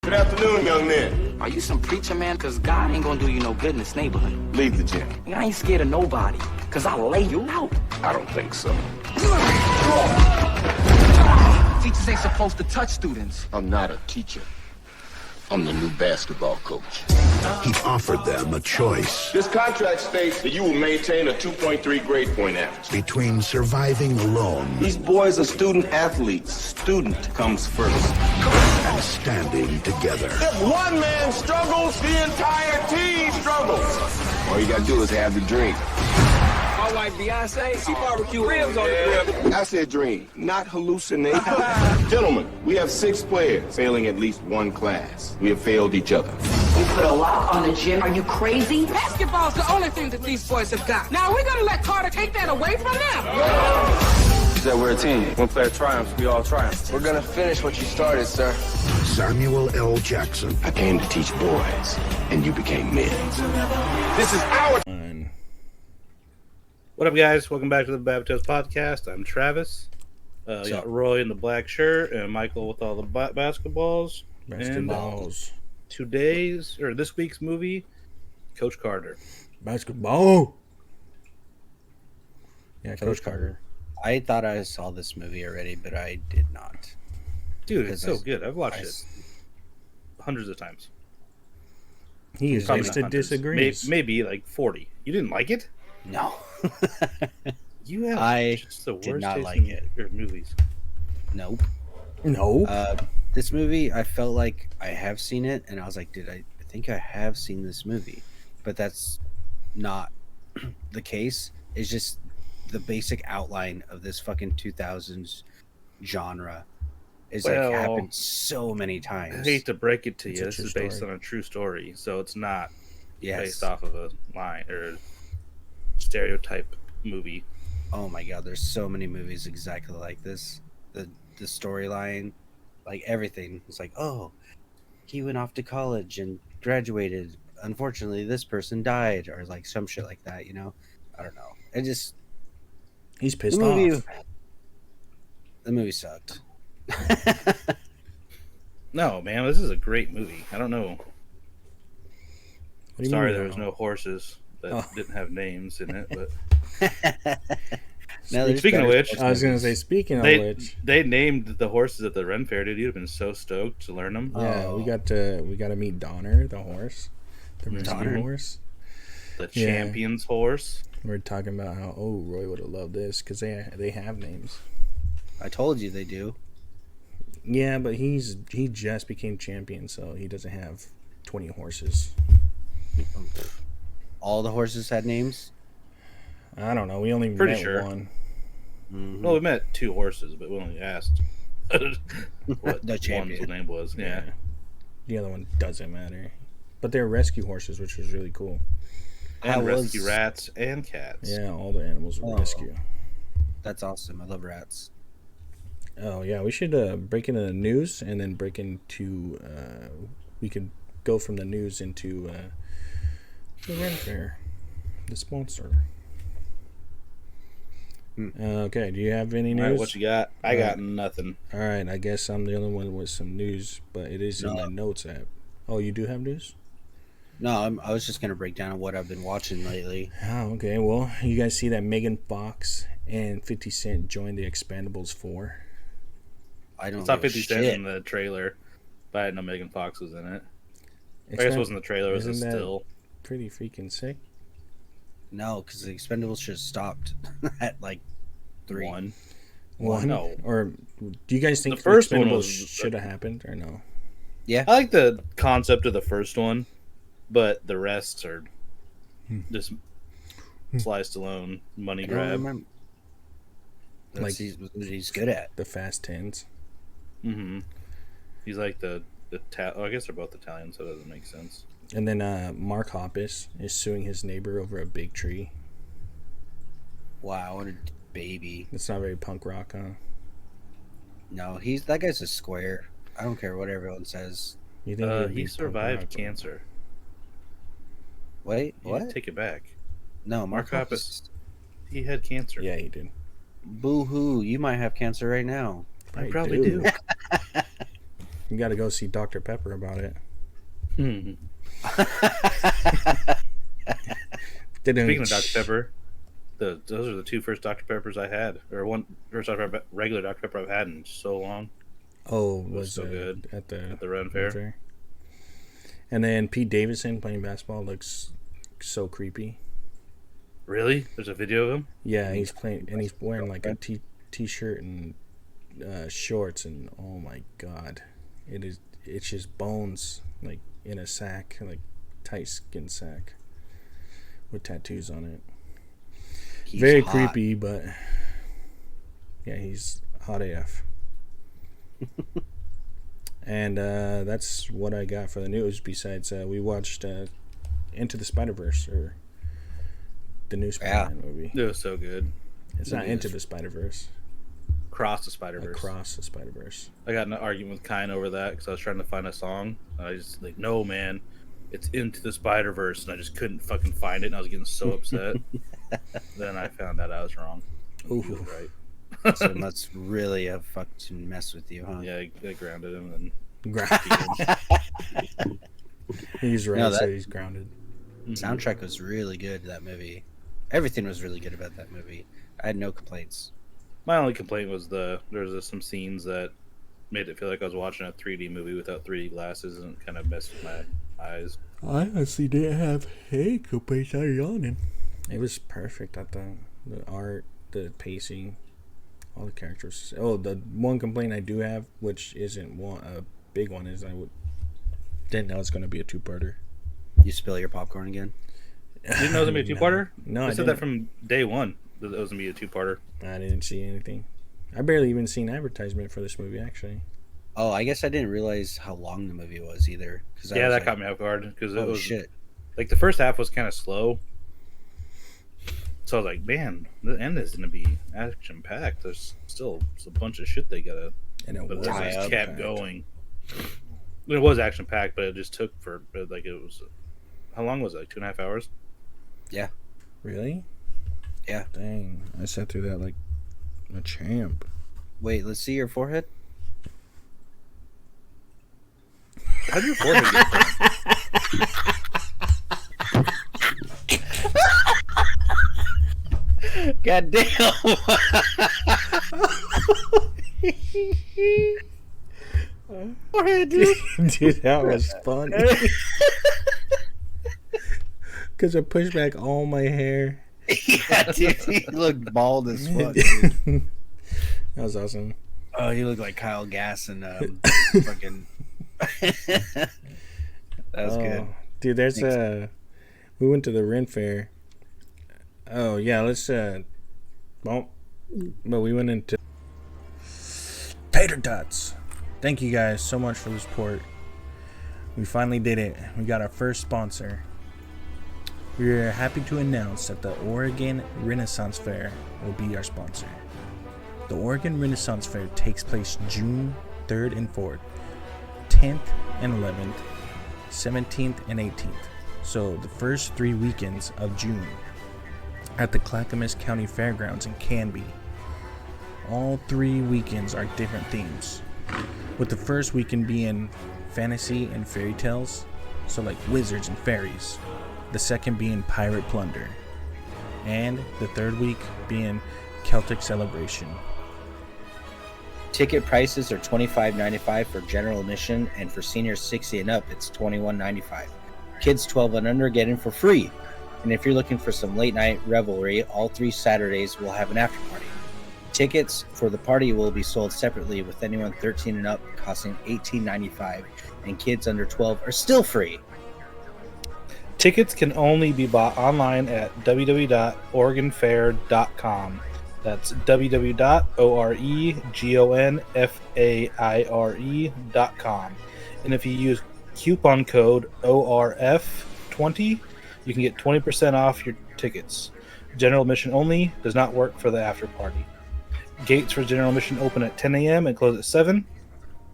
Good afternoon, young men. Are you some preacher, man? Cause God ain't gonna do you no good in this neighborhood. Leave the gym. I ain't scared of nobody, cause I'll lay you out. I don't think so. Teachers ain't supposed to touch students. I'm not a teacher. I'm the new basketball coach. He offered them a choice This contract states that you will maintain a 2.3 grade point average. between surviving alone These boys are student athletes. Student comes first. and standing together. If one man struggles, the entire team struggles. All you gotta do is have the dream. My wife Beyonce, she barbecue ribs on the grill. I said dream, not hallucinate. Gentlemen, we have 6 players failing at least one class. We have failed each other. You put a lock on the gym. Are you crazy? Basketball's the only thing that these boys have got. Now, we're gonna let Carter take that away from them. He said we're a team. One player triumphs, we all triumph. We're gonna finish what you started, sir. Samuel L. Jackson. I came to teach boys, and you became men. This is our What up, guys? Welcome back to the Baptist Podcast. I'm Travis. We got Roy in the black shirt and Michael with all the basketballs. Basketballs. And this week's movie, Coach Carter. Basketball. Yeah, Coach Carter. I thought I saw this movie already, but I did not. Dude, it's so good. I've watched it hundreds of times. He is Probably just not hundreds. disagrees. Maybe like 40. You didn't like it? No. You have I just the did worst not taste like in it. your movies. Nope. No. This movie, I felt like I have seen it, and I was like, I think I have seen this movie. But that's not the case. It's just the basic outline of this fucking 2000s genre is Well, like happened so many I times. hate to break it to It's you. a This true is based story. on a true story, so it's not Yes. based off of a line or stereotype movie. Oh my god, there's so many movies exactly like this. The storyline, like everything. It's like, oh, he went off to college and graduated. Unfortunately, this person died, or like some shit like that. You know, I don't know. It just He's pissed the movie. off. The movie sucked. No, man, this is a great movie. I don't know. What do you Sorry, mean, there was no horses that Oh. didn't have names in it. But No, there's Speaking of better which, sports I was gonna movies. say, speaking of they which, they named the horses at the Ren Fair, dude. You'd have been so stoked to learn them. yeah, Oh. we got to meet Donner, the horse, the rescue Donner? horse. The Yeah. champion's horse. We're talking about how Roy would have loved this because they have names. I told you they do. Yeah, but he just became champion, so he doesn't have 20 horses. All the horses had names. I don't know. We only Pretty met sure. one. Mhm. Well, we met 2 horses, but we only asked what The champion. one's name was. Yeah. The other one doesn't matter. But they're rescue horses, which was really cool. And How rescue was- rats and cats. Yeah, all the animals were Oh. rescue. That's awesome. I love rats. Oh yeah, we should break into the news and then break into. We could go from the news into the Ren Fair, the sponsor. Okay, do you have any All news? right, what you got? I got nothing. All right, I guess I'm the only one with some news, but it is in No. my notes app. Oh, you do have news? No, I was just gonna break down what I've been watching lately. Oh, okay. Well, you guys see that Megan Fox and 50 Cent joined the Expendables 4? I don't I saw give a 50 Cent shit. in the trailer, but I didn't know Megan Fox was in it. I guess it wasn't the trailer, it was a Isn't that still. pretty freaking sick? No, because the Expendables should have stopped at like 3. One. One? No. Or do you guys think The first one Expendables was- should have happened or no? Yeah, I like the concept of the first one, but the rest are just Sly Stallone money I don't grab. remember. That's Like- he's good at. The Fast 10s. Mm-hmm. He's like the I guess they're both Italian, so it doesn't make sense. And then Mark Hoppus is suing his neighbor over a big tree. Wow, what a baby. It's not very punk rock, huh? No, that guy's a square. I don't care what everyone says. You think would He be punk survived rock, cancer. Wait, Yeah, what? take it back. No, Mark Mark Hoppus. He had cancer. Yeah, he did. Boo hoo! You might have cancer right now. I probably do. You got to go see Dr. Pepper about it. Speaking of Dr. Pepper, those are the two first Dr. Peppers I had, or one first regular Dr. Pepper I've had in so long. Oh, was so good at the Ren Fair. And then Pete Davidson playing basketball looks so creepy. Really? There's a video of him? Yeah, he's playing, and he's wearing like a t-shirt and shorts, and oh my god, it's just bones like in a sack, like tight skin sack with tattoos on it. He's very hot. creepy, but yeah, he's hot AF. And that's what I got for the news. Besides, we watched Into the Spider-Verse, or the new Spider-Man movie. It was so good. It's not Into the Spider-Verse. Across the Spider-Verse. Across the Spider-Verse. I got in an argument with Kine over that because I was trying to find a song. And I just like, no, man, it's Into the Spider-Verse, and I just couldn't fucking find it, and I was getting so upset. Then I found out I was wrong. Ooh, he was right. So that's really a fucking mess with you, huh? Yeah, I grounded him and he's right. No, So he's grounded. Soundtrack was really good. That movie, everything was really good about that movie. I had no complaints. My only complaint was there was some scenes that made it feel like I was watching a 3D movie without 3D glasses, and kind of messed with my eyes. I honestly didn't have any complaints. I yawning. It was perfect. I thought the art, the pacing, all the characters. Oh, the one complaint I do have, which isn't a big one, is didn't know it's going to be a two-parter. You spill your popcorn again? You didn't know it was going to be a two-parter? No, I I said didn't. that from day one, that it was going to be a two-parter. I didn't see anything. I barely even seen advertisement for this movie, actually. Oh, I guess I didn't realize how long the movie was either. Yeah, that caught me off guard. Because it was shit. Like, the first half was kind of slow. So I was like, man, the end is going to be action-packed. There's still a bunch of shit they got to... And it But was it just action-packed. kept going. It was action-packed, but it just took like, it was... How long was it? Like 2.5 hours? Yeah. Really? Yeah. Dang, I sat through that like a champ. Wait, let's see your forehead. How'd your forehead get God damn. Forehead, dude. Dude, that was fun. Because I pushed back all my hair. Yeah, dude, he looked bald as fuck, dude. That was awesome. Oh, he looked like Kyle Gass and fucking. That was good. Dude, there's we went to the Ren Fair. Oh yeah, let's well, but we went into Tater Tots. Thank you guys so much for the support. We finally did it. We got our first sponsor. We are happy to announce that the Oregon Renaissance Fair will be our sponsor. The Oregon Renaissance Fair takes place June 3rd and 4th, 10th and 11th, 17th and 18th. So the first 3 weekends of June at the Clackamas County Fairgrounds in Canby. All 3 weekends are different themes, with the first weekend being fantasy and fairy tales, so like wizards and fairies. The second being pirate plunder, and the third week being Celtic celebration. Ticket prices are $25.95 for general admission, and for seniors 60 and up, it's $21.95. Kids 12 and under get in for free. And if you're looking for some late night revelry, all 3 Saturdays will have an after party. Tickets for the party will be sold separately, with anyone 13 and up costing $18.95, and kids under 12 are still free. Tickets can only be bought online at www.oregonfair.com. That's www.oregonfaire.com. And if you use coupon code ORF20, you can get 20% off your tickets. General admission only, does not work for the after party. Gates for general admission open at 10 a.m. and close at 7,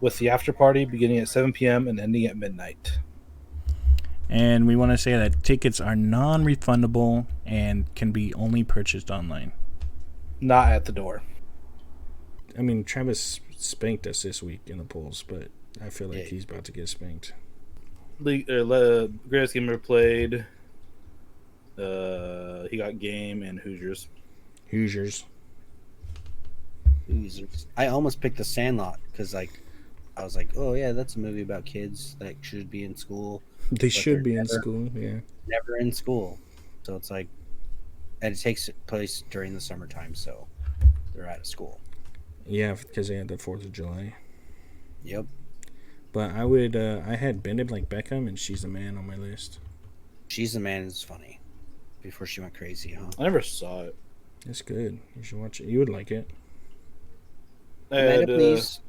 with the after party beginning at 7 p.m. and ending at midnight. And we want to say that tickets are non-refundable and can be only purchased online. Not at the door. I mean, Travis spanked us this week in the polls, but I feel like he's about to get spanked. Greatest game ever played. He got Game and Hoosiers. Hoosiers. I almost picked The Sandlot because I was like, oh yeah, that's a movie about kids that should be in school. They should be in never- school, yeah. Never in school, so it's like, and it takes place during the summertime, so they're out of school. Yeah, because they had the 4th of July. Yep. But I would, I had Bend It Like Beckham and She's the Man on my list. She's the Man is funny. Before she went crazy, huh? I never saw it. It's good. You should watch it. You would like it. I had Please.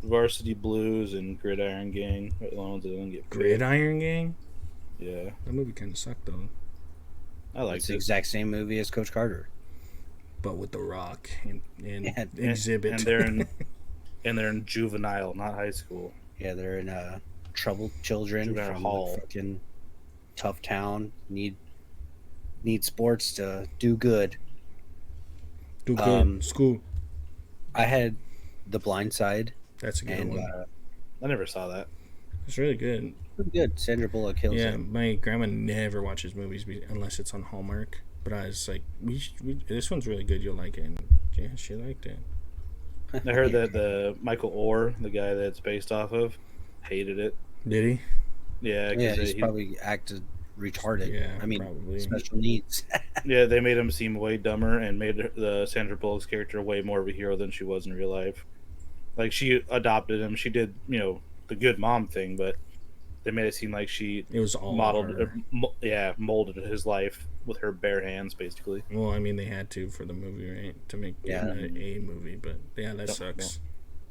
Varsity Blues and Gridiron Gang. The ones that didn't get picked. Gridiron Gang? Yeah, That movie kind of sucked, though. I liked It's the it. exact same movie as Coach Carter. But with The Rock and Yeah, Exhibit. And they're in juvenile, not high school. Yeah, they're in troubled children Juvenile from hall. a fucking tough town. Need sports to do good. Do good. School. I had The Blind Side, That's a good and one. I never saw that. It's really good. pretty good. Sandra Bullock kills Yeah, it. my grandma never watches movies unless it's on Hallmark. But I was like, this one's really good. You'll like it. And yeah, she liked it. I heard that the Michael Orr, the guy that it's based off of, hated it. Did he? Yeah, Yeah, because he's probably acted retarded. Yeah, I mean, probably. special needs. yeah, they made him seem way dumber and made the Sandra Bullock's character way more of a hero than she was in real life. Like, she adopted him. She did, the good mom thing, but they made it seem like she It was all modeled, her. molded his life with her bare hands, basically. Well, I mean, they had to for the movie, right? To make it a movie. But yeah, that sucks.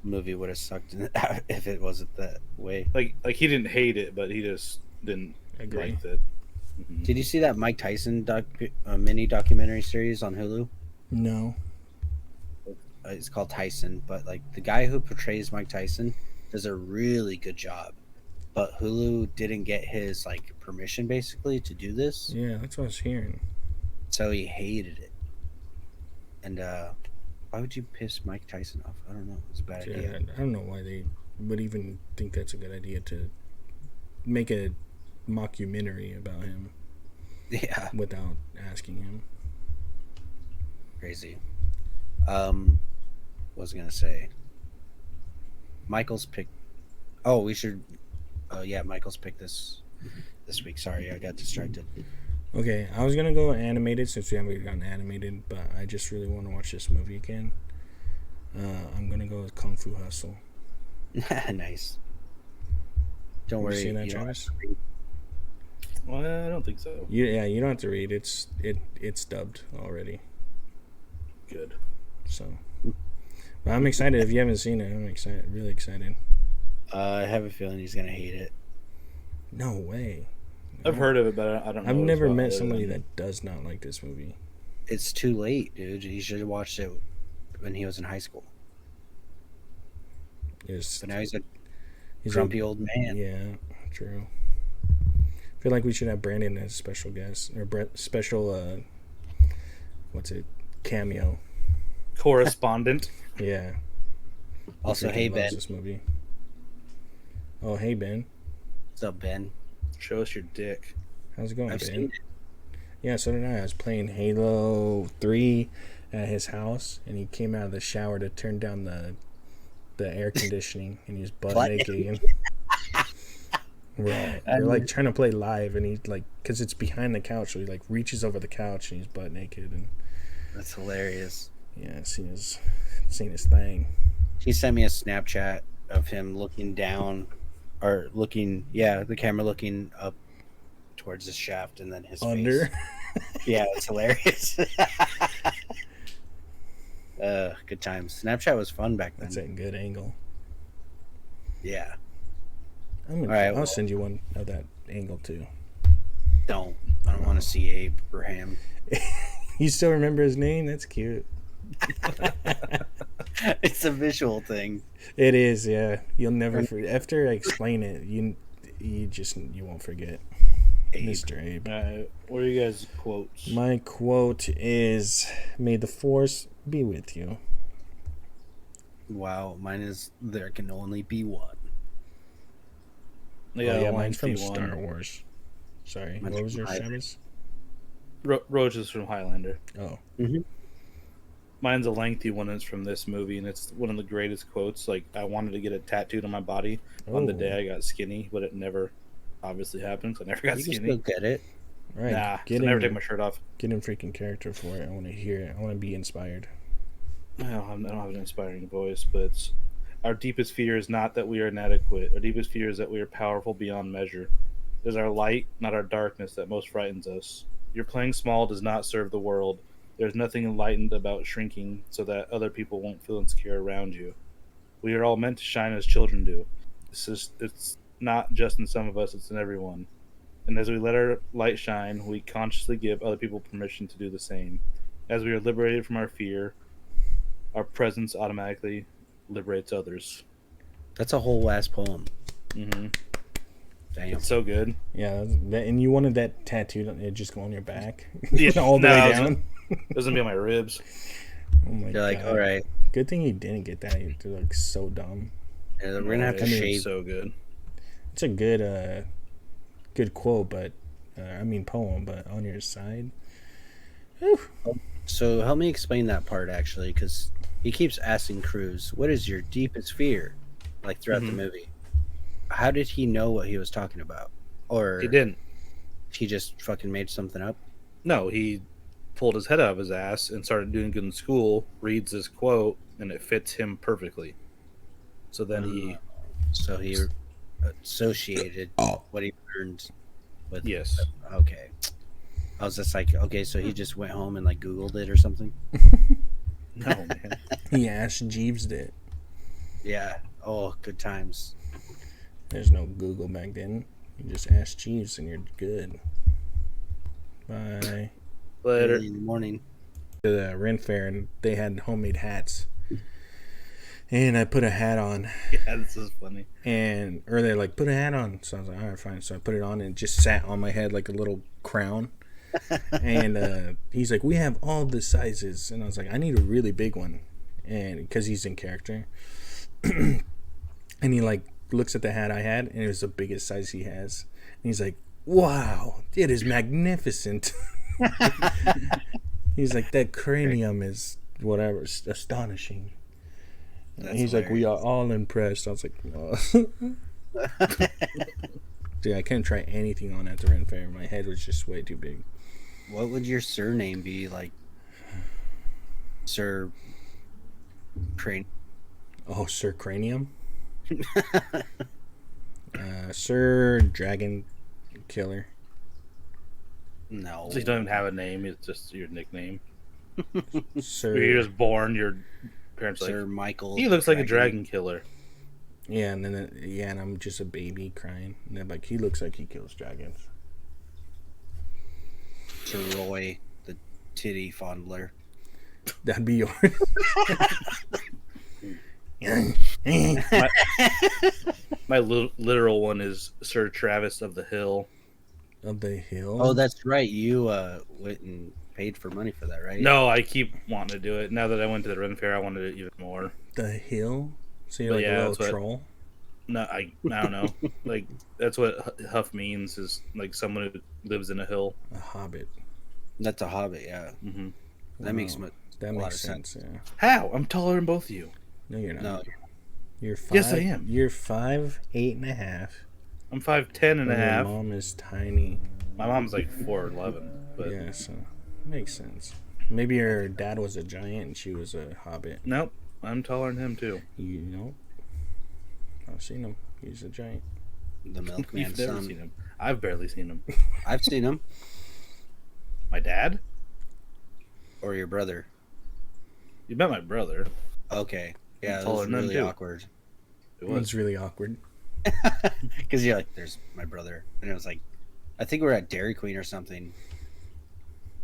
Movie would have sucked if it wasn't that way. Like he didn't hate it, but he just didn't Agree. like it. Did you see that Mike Tyson mini documentary series on Hulu? No. It's called Tyson, but like the guy who portrays Mike Tyson does a really good job. But Hulu didn't get his permission basically to do this, Yeah, that's what I was hearing. so he hated it. And why would you piss Mike Tyson off? I don't know. It's a bad Yeah, idea. I don't know why they would even think that's a good idea to make a mockumentary about him Yeah, without asking him. crazy. What was I gonna say? Michael's pick. Oh, we should. Yeah, Michael's pick this week. Sorry, I got distracted. Okay, I was gonna go animated since we haven't gotten animated, but I just really want to watch this movie again. I'm gonna go with Kung Fu Hustle. Nice. Don't You worry. seen that, you don't have Travis? to read. Well, I don't think so. You don't have to read. It's dubbed already. Good. So, but I'm excited. If you haven't seen it, I'm excited. Really excited. I have a feeling he's gonna hate it. No way. I've heard of it, but I don't know. I've what it's never about met other somebody than- that does not like this movie. It's too late, dude. He should have watched it when he was in high school. Is But now he's a he's grumpy old man. Yeah, true. I feel like we should have Brandon as a special guest or special. What's it? Cameo. correspondent. Yeah. Also, He hey freaking Ben, loves this movie. Oh, hey Ben. what's up, Ben? Show us your dick. How's it going, I've Ben? seen it. Yeah, so did I. I was playing Halo 3 at his house, and he came out of the shower to turn down the air conditioning, and he's butt Butt naked. We're trying to play live, and he's because it's behind the couch, so he reaches over the couch, and he's butt naked, and That's hilarious. yeah, seen his thing. He sent me a Snapchat of him looking down, or looking, the camera looking up towards his shaft, and then his Under. face. Yeah, it's hilarious. Good times. Snapchat was fun back then. That's a good angle. Yeah. I'll well- send you one of that angle too. I don't want to see Abraham. You still remember his name? That's cute. It's a visual thing. It is, yeah. You'll never forget. After I explain it, you won't forget. Abe. Mr. Abe. What are you guys' quotes? My quote is, "May the force be with you." Wow, mine is there can only be one. Yeah, mine's from P1. Star Wars. Sorry, Mine's what was from your Highlander. Travis? Roach is from Highlander. Oh, Mine's a lengthy one. It's from this movie, and it's one of the greatest quotes. Like, I wanted to get it tattooed on my body on the Oh. day I got skinny, but it never obviously happened. 'Cause I never got You can skinny. still get it. right. Nah, Get so I never in, take my shirt off. get in freaking character for it. I want to hear it. I want to be inspired. I don't have an inspiring voice, but it's our deepest fear is not that we are inadequate. Our deepest fear is that we are powerful beyond measure. It is our light, not our darkness, that most frightens us. Your playing small does not serve the world. There's nothing enlightened about shrinking so that other people won't feel insecure around you. We are all meant to shine as children do. It's not just in some of us, it's in everyone. And as we let our light shine, we consciously give other people permission to do the same. As we are liberated from our fear, our presence automatically liberates others. That's a whole ass poem. Mm-hmm. Damn. It's so good. Yeah, and you wanted that tattooed on it just go on your back, Yeah, all the no, way it's down. It doesn't be on my ribs. Oh my You're like, God. all right, Good thing he didn't get that. It looks so dumb. we're gonna have to It's shave. so good. It's a good quote, but poem. But on your side, whew. So help me explain that part actually, because he keeps asking Cruz, "What is your deepest fear?" Like throughout the movie. How did he know what he was talking about? Or He didn't. he just fucking made something up? No, he pulled his head out of his ass and started doing good in school, reads this quote, and it fits him perfectly. So then he... So he associated what he learned with. Yes. Okay. I was just like, okay, so he just went home and like Googled it or something. No, man. He asked Jeeves it. Yeah. Oh, good times. There's no Google back then. You just ask Jeeves and you're good. Bye. Later. Early in the morning. To the Ren Fair, and they had homemade hats. And I put a hat on, Yeah, this is funny. or they're like, put a hat on. So I was like, all right, fine. So I put it on, and it just sat on my head like a little crown. And he's like, we have all the sizes. And I was like, I need a really big one. And because he's in character. And he like looks at the hat I had, and it was the biggest size he has. And he's like, wow, it is magnificent. He's like, that cranium is whatever, astonishing. And he's like, we are all impressed. I was like, oh. Dude, I couldn't try anything on at the Ren Fair. My head was just way too big. What would your surname be? Like Sir Crane? Oh, Sir Cranium? Sir Dragon Killer. No. So you don't even have a name, it's just your nickname. Sir. You're just born, your parents are Sir like, Michael. he looks like a dragon killer. Yeah, and then and I'm just a baby crying. And they're like, he looks like he kills dragons. Sir Roy, the titty fondler. That'd be yours. My literal one is Sir Travis of the Hill. Of the Hill. Oh, that's right. You went and paid for money for that, right? No, I keep wanting to do it. Now that I went to the Ren Fair, I wanted it even more. The Hill. So you're But like yeah, a that's little what- troll. No, I don't know. Like, that's what Huff means, is like someone who lives in a hill. A hobbit. That's a hobbit, yeah. Mm-hmm. That makes That a lot makes of sense. Yeah. How? I'm taller than both of you. No, you're not. No. You're 5. Yes, I am. You're 5'8.5". I'm 5'10" and a Your half. mom is tiny. My mom's like 4'11", but Yeah, so makes sense. Maybe her dad was a giant and she was a hobbit. nope, I'm taller than him too. You know, I've seen him. He's a giant. The You've milkman's never son. seen him. I've barely seen him. I've seen him. My dad? Or your brother. You met my brother. Okay. Yeah, it taller was than him, really too. awkward. It It was. was really awkward. Because you're like, there's my brother. And it was like, I think we were at Dairy Queen or something.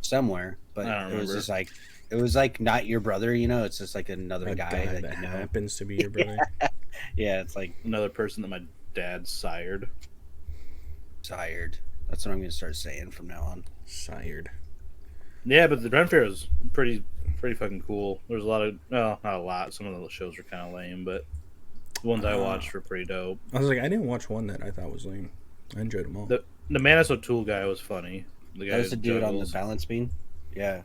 Somewhere. But I don't it was remember. just like, it was like not your brother, you know? It's just like another A guy that that you know. happens to be your brother. Yeah, it's like Another person that my dad sired. tired. That's what I'm going to start saying from now on. Sired. Yeah, but the Ren Fair was pretty fucking cool. There's a lot of not a lot. Some of the shows were kind of lame, but the ones I watched were pretty dope. I was like, I didn't watch one that I thought was lame. I enjoyed them all. The Manus O'Toole guy was funny. The guy That was the who dude on the juggles. balance beam. Yeah.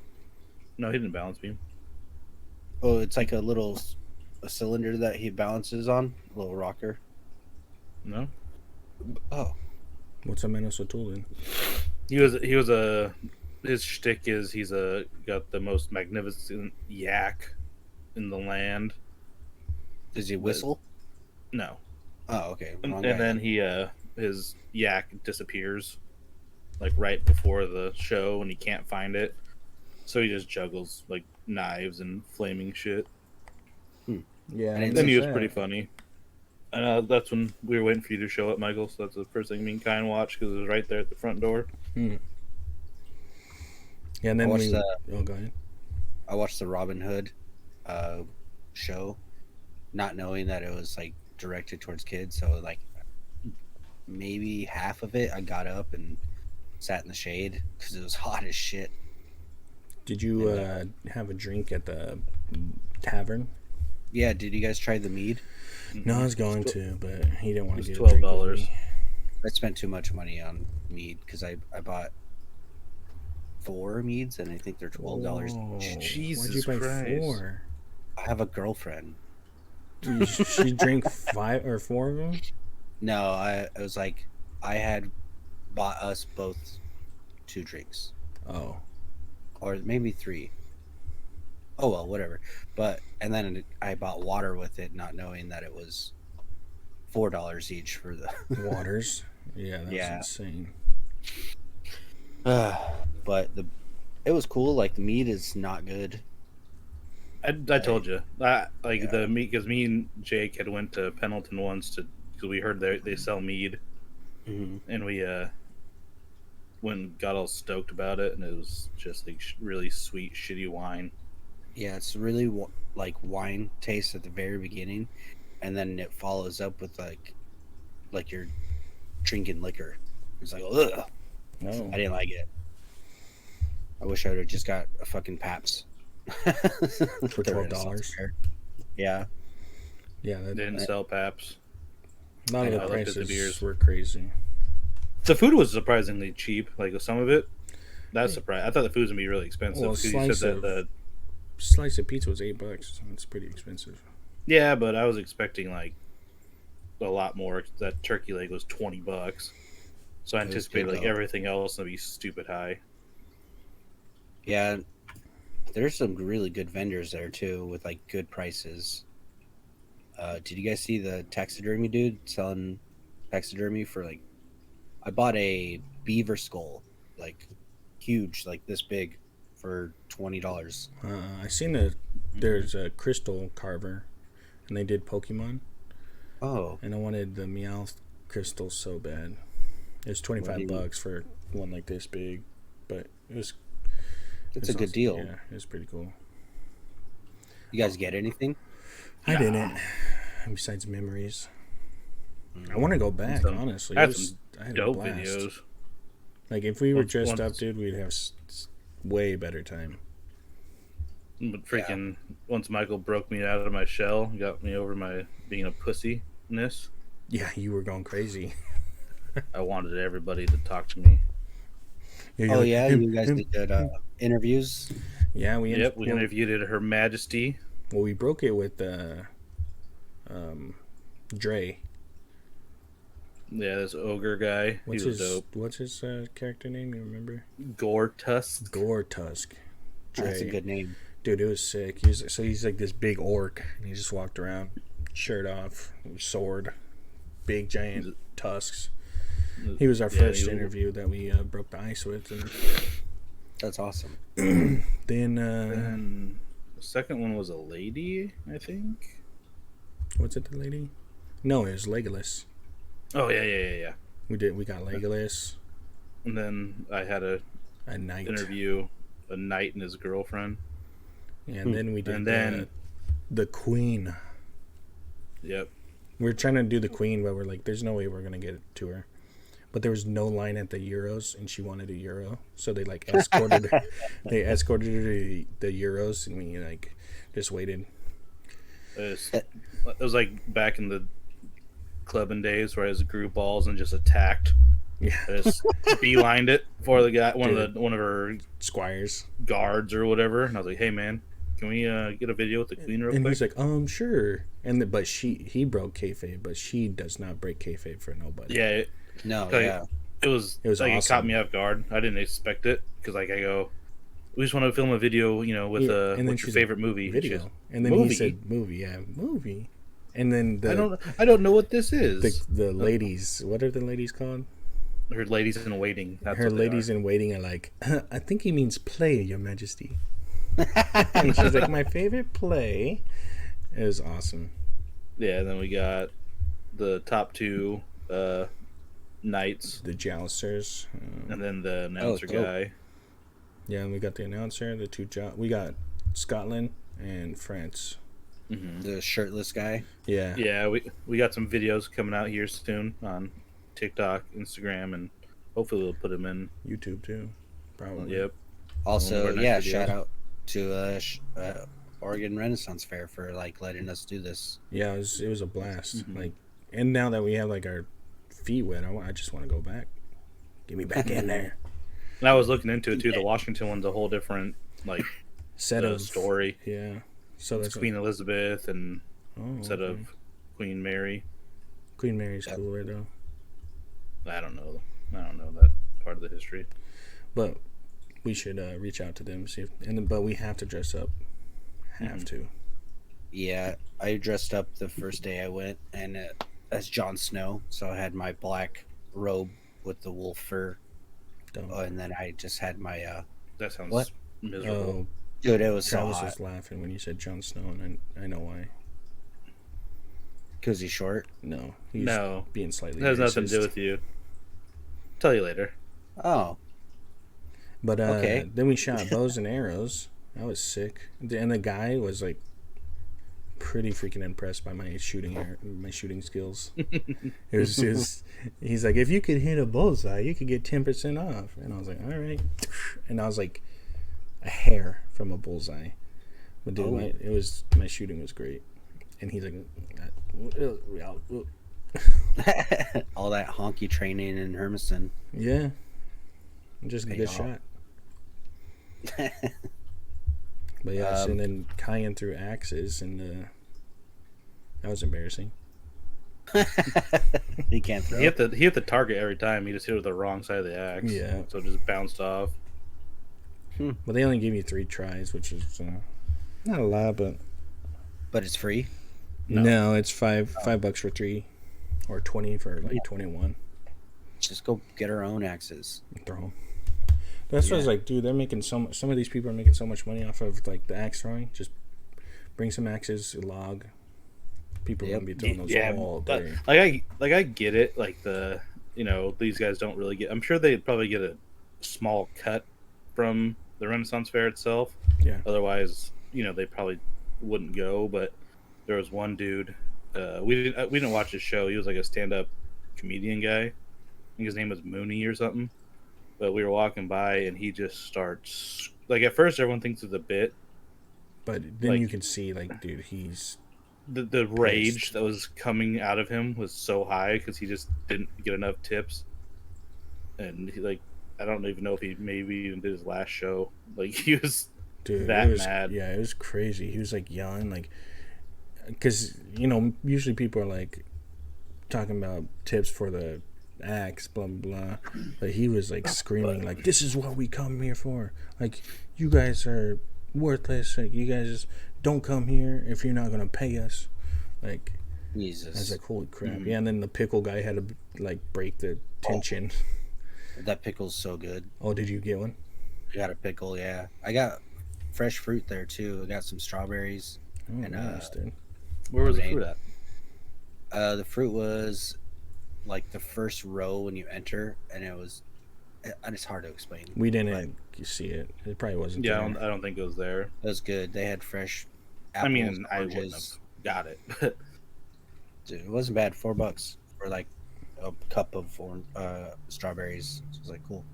No, he didn't balance beam. Oh, it's like a cylinder that he balances on, a little rocker. No, Oh, What's a Minnesota tool in? he was a his shtick is he's got the most magnificent yak in the land. does he whistle? No, Oh, okay. and Wrong guy. then he his yak disappears like right before the show and he can't find it, so he just juggles like knives and flaming shit. Yeah, And Then he was pretty funny. And that's when we were waiting for you to show up, Michael. So that's the first thing me and Kyan watched because it was right there at the front door. Yeah, and then I watched we. the- Oh, go ahead. I watched the Robin Hood show, not knowing that it was like directed towards kids. So like maybe half of it, I got up and sat in the shade because it was hot as shit. Did you have a drink at the tavern? Yeah, did you guys try the mead? No, I was going to, but he didn't want It to was get a drink with $12. me. I spent too much money on mead because I bought 4 meads and I think they're $12 Whoa, each. Why'd you Jesus buy Christ. 4? I have a girlfriend. She drank 5 or 4 of them? No, it was like I had bought us both 2 drinks. Oh, Or maybe 3. Oh well, whatever. But and then I bought water with it, not knowing that it was $4 each for the. waters. Yeah, that's Yeah. insane. But it was cool. Like the meat is not good. I told you that the meat because me and Jake had went to Pendleton once because we heard they sell mead and we went and got all stoked about it and it was just like really sweet shitty wine. Yeah, it's really like wine taste at the very beginning, and then it follows up with like you're drinking liquor. It's like ugh. No. I didn't like it. I wish I would have just got a fucking Pabst For $12. Yeah. Yeah, They didn't sell Paps. none of I the looked at the prices beers. were crazy. The food was surprisingly cheap. Like some of it, that's surprised. I thought the food was gonna be really expensive Well, because you said that Slice of pizza was $8. It's pretty expensive. yeah, but I was expecting like a lot more. That turkey leg was $20, so I It was anticipated good, like though. everything else to be stupid high. Yeah. There's some really good vendors there too with like good prices. Did you guys see the taxidermy dude selling taxidermy for like I bought a beaver skull, like huge, like this big, for $20. I seen there's a crystal carver, and they did Pokemon, Oh, and I wanted the Meowth crystal so bad. It was $25 for one like this big, but it's it a good also- deal. Yeah, it was pretty cool. You guys get anything? I didn't. Besides memories, I want to go back. Some- Honestly, I had It was- some I had a dope blast. videos. Like if we were Once- dressed up, once- dude, we'd have way better time. But freaking once Michael broke me out of my shell, got me over my being a pussy-ness, Yeah, you were going crazy. I wanted everybody to talk to me. You're Oh like, yeah, "Him, you guys him." did interviews. Yeah, we Yep, we interviewed Her Majesty. Well, we broke it with Dre. Yeah, this ogre guy. What's he was his dope. What's his character name? You remember? Gore Tusk. Gore Tusk. That's a good name. Dude, it was sick. He's like this big orc, and he just walked around, shirt off, sword, big giant tusks. He was our Yeah, first he- interview that we broke the ice with, and That's awesome. then And the second one was a lady, I think. what's it? The lady? No, it was Legolas. Oh yeah. We got Legolas, And then I had a a knight, interview a knight and his girlfriend. and then we did And then the queen. yep. We're trying to do the queen, but we're like, there's no way we're gonna get to her. but there was no line at the Euros, and she wanted a euro, so they like escorted her. They escorted her to the Euros, and we like just waited. It was like back in the clubbing days where it was group balls and just attacked. Yeah, Just beelined it for the guy, one of her Squires. guards or whatever, and I was like, "Hey man, can we get a video with the queen real And quick?" he's like, sure. And but he broke kayfabe, but she does not break kayfabe for nobody. Yeah, No, like, yeah. it was like awesome. it caught me off guard. I didn't expect it because like I go, we just want to film a video, with and then what's your she's favorite movie? video, and then movie? he said movie, yeah, movie. And then I don't know what this is. the ladies, what are the ladies called? Her ladies in waiting. That's Her what they ladies are. in waiting are like, I think he means play, Your Majesty. And she's like, my favorite play. It was awesome. Yeah, and then we got the top two knights, The jousters. and then the announcer dope. guy. Yeah, and we got the announcer, the two we got Scotland and France. The shirtless guy. Yeah. Yeah, we got some videos coming out here soon on TikTok, Instagram, and hopefully we'll put them in. YouTube too. Probably. Yep. Also, Very nice yeah, videos. shout out to Oregon Renaissance Fair for like letting us do this. Yeah, it was a blast. Like, and now that we have like our feet wet, I just want to go back. Get me back in there. And I was looking into it too. The Washington one's a whole different like Set of story. Yeah. So It's that's Queen Elizabeth and instead okay. of Queen Mary. Queen Mary's cooler though. I don't know that part of the history. But we should reach out to them, see if, but we have to dress up. Have to. Yeah, I dressed up the first day I went, and as Jon Snow, so I had my black robe with the wolf fur, Dumb. and then I just had my That sounds What? miserable. Oh, dude. It was so Travis hot was laughing when you said Jon Snow, and I know why. because he's short. No, he's No. being slightly. It has nothing to do racist. with you. Tell you later. Oh, But Okay. then we shot bows and arrows. That was sick. And the guy was like pretty freaking impressed by my shooting skills. it was he's like, if you could hit a bullseye, you could get 10% off. And I was like, all right. And I was like a hair from a bullseye. But dude, my shooting was great. And he's like, all that honky training in Hermiston. yeah, just a Paid good off. shot. But yeah, and then Kyan threw axes, and that was embarrassing. He can't throw. He hit the target every time. He just hit it with the wrong side of the axe. Yeah. So it just bounced off. But they only gave you 3 tries, which is not a lot, but But it's free. no, it's $5 for 3, or 20 for like 21. Just go get our own axes. Throw 'em. That's what I was like, dude. They're making so much. Some of these people are making so much money off of like the axe throwing. Just bring some axes, a log. People are gonna be throwing those all but, day. I get it. Like these guys don't really get. I'm sure they probably get a small cut from the Renaissance Fair itself. Yeah. Otherwise, they probably wouldn't go. But there was one dude. We didn't watch his show. He was like a stand-up comedian guy. I think his name was Mooney or something. But we were walking by, and he just starts like at first everyone thinks it's a bit. But then like- you can see, like, dude, he's The rage that was coming out of him was so high because he just didn't get enough tips, and he I don't even know if he maybe even did his last show. Like he was dude. that it was, mad. Yeah, it was crazy. He was like yelling, like, because usually people are like talking about tips for the axe, blah blah blah, but he was like screaming, like, "This is what we come here for. Like, you guys are worthless. Like, you guys just don't come here if you're not gonna pay us." Like, I was Jesus, like, "Holy crap!" Yeah, and then the pickle guy had to like break the tension. that pickle's so good. Oh, did you get one? I got a pickle. Yeah, I got fresh fruit there too. I got some strawberries. Oh, And, nice, dude. Where was the Lemonade. fruit at? The fruit was like the first row when you enter, and it's hard to explain. We didn't see it. It probably wasn't. Yeah, there. I don't think it was there. It was good. They had fresh apples, I mean, I wouldn't oranges. have got it. But Dude, it wasn't bad. $4 for like a cup of strawberries. So I was like, cool.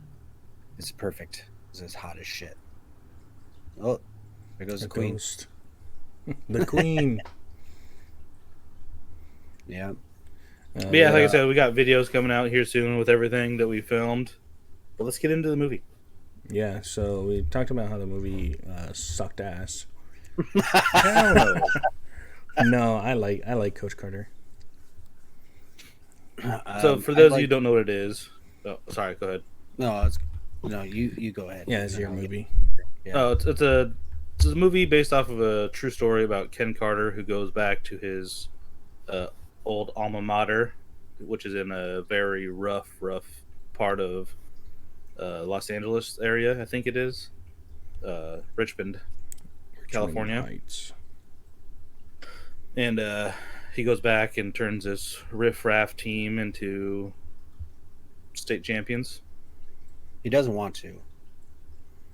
It's perfect. It's hot as shit. Oh, there goes the queen. Ghost. The queen. Yeah. But yeah, like I said, we got videos coming out here soon with everything that we filmed. But let's get into the movie. Yeah, so we talked about how the movie sucked ass. No, I like Coach Carter. So for those of you who don't know what it is, oh, sorry, go ahead. No, you go ahead. Yeah, it's your movie. Yeah. Oh, it's a movie based off of a true story about Ken Carter, who goes back to his old alma mater, which is in a very rough part of Los Angeles area, I think it is, Richmond, California. Heights. And he goes back and turns this riff-raff team into state champions. He doesn't want to,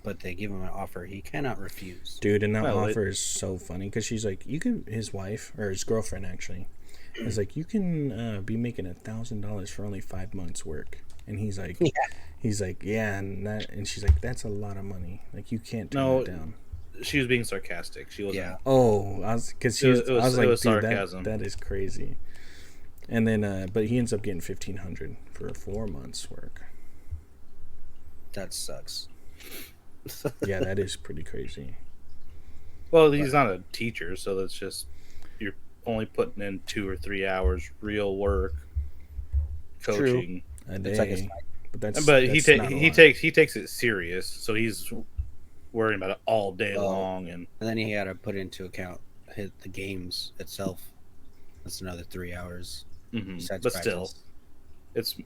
but they give him an offer he cannot refuse. Dude, and that Well, offer is so funny because she's like, you can, his wife, or his girlfriend actually, is like, you can be making $1,000 for only 5 months work. And he's like, yeah, and she's like, that's a lot of money. Like, you can't turn it down. She was being sarcastic. She wasn't. Yeah. Oh, I was like, it was dude, sarcasm. that is crazy. And then, but he ends up getting $1,500 for 4 months work. That sucks. Yeah, that is pretty crazy. Well, he's not a teacher, so that's just, you're only putting in 2 or 3 hours real work coaching. A day. It's like a But he he takes it serious, so he's worrying about it all day long, and then he had to put into account the games itself. That's another 3 hours. but practice. still, it's.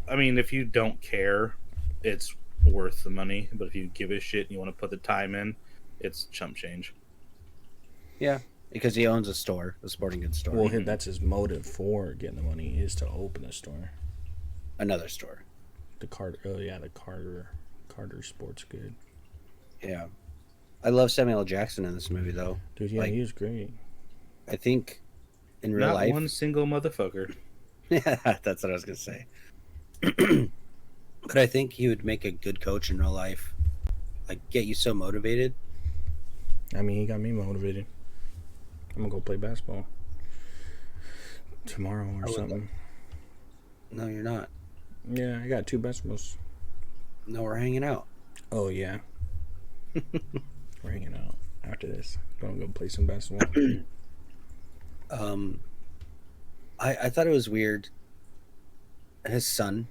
I mean, if you don't care, it's worth the money. But if you give a shit and you want to put the time in, it's chump change. Yeah, because he owns a store, a sporting goods store. Well, that's his motive for getting the money is to open a store. Another store. The Carter Sports Good. Yeah, I love Samuel L. Jackson in this movie, though. Dude, yeah, Like, he was great. I think in real Not life, one single motherfucker. yeah, that's what I was gonna say. But I think he would make a good coach in real life, like get you so motivated. I mean, he got me motivated. I'm gonna go play basketball tomorrow or something. No, you're not. Yeah, I got 2 basketballs. No, we're hanging out. Oh yeah, we're hanging out after this. Gonna go play some basketball. I thought it was weird. His son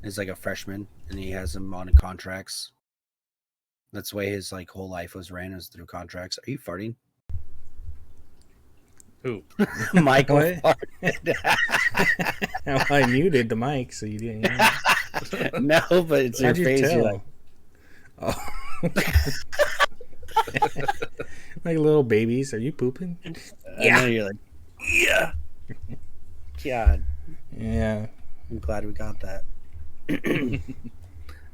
is like a freshman, and he has him on contracts. That's the way his like whole life was ran, is through contracts. Are you farting? Who? Michael What? farted. I muted the mic so you didn't hear it. No, but it's your How'd you face. You're tell? like, Oh. Like little babies. Are you pooping? yeah. You're like, yeah. God, Yeah. I'm glad we got that.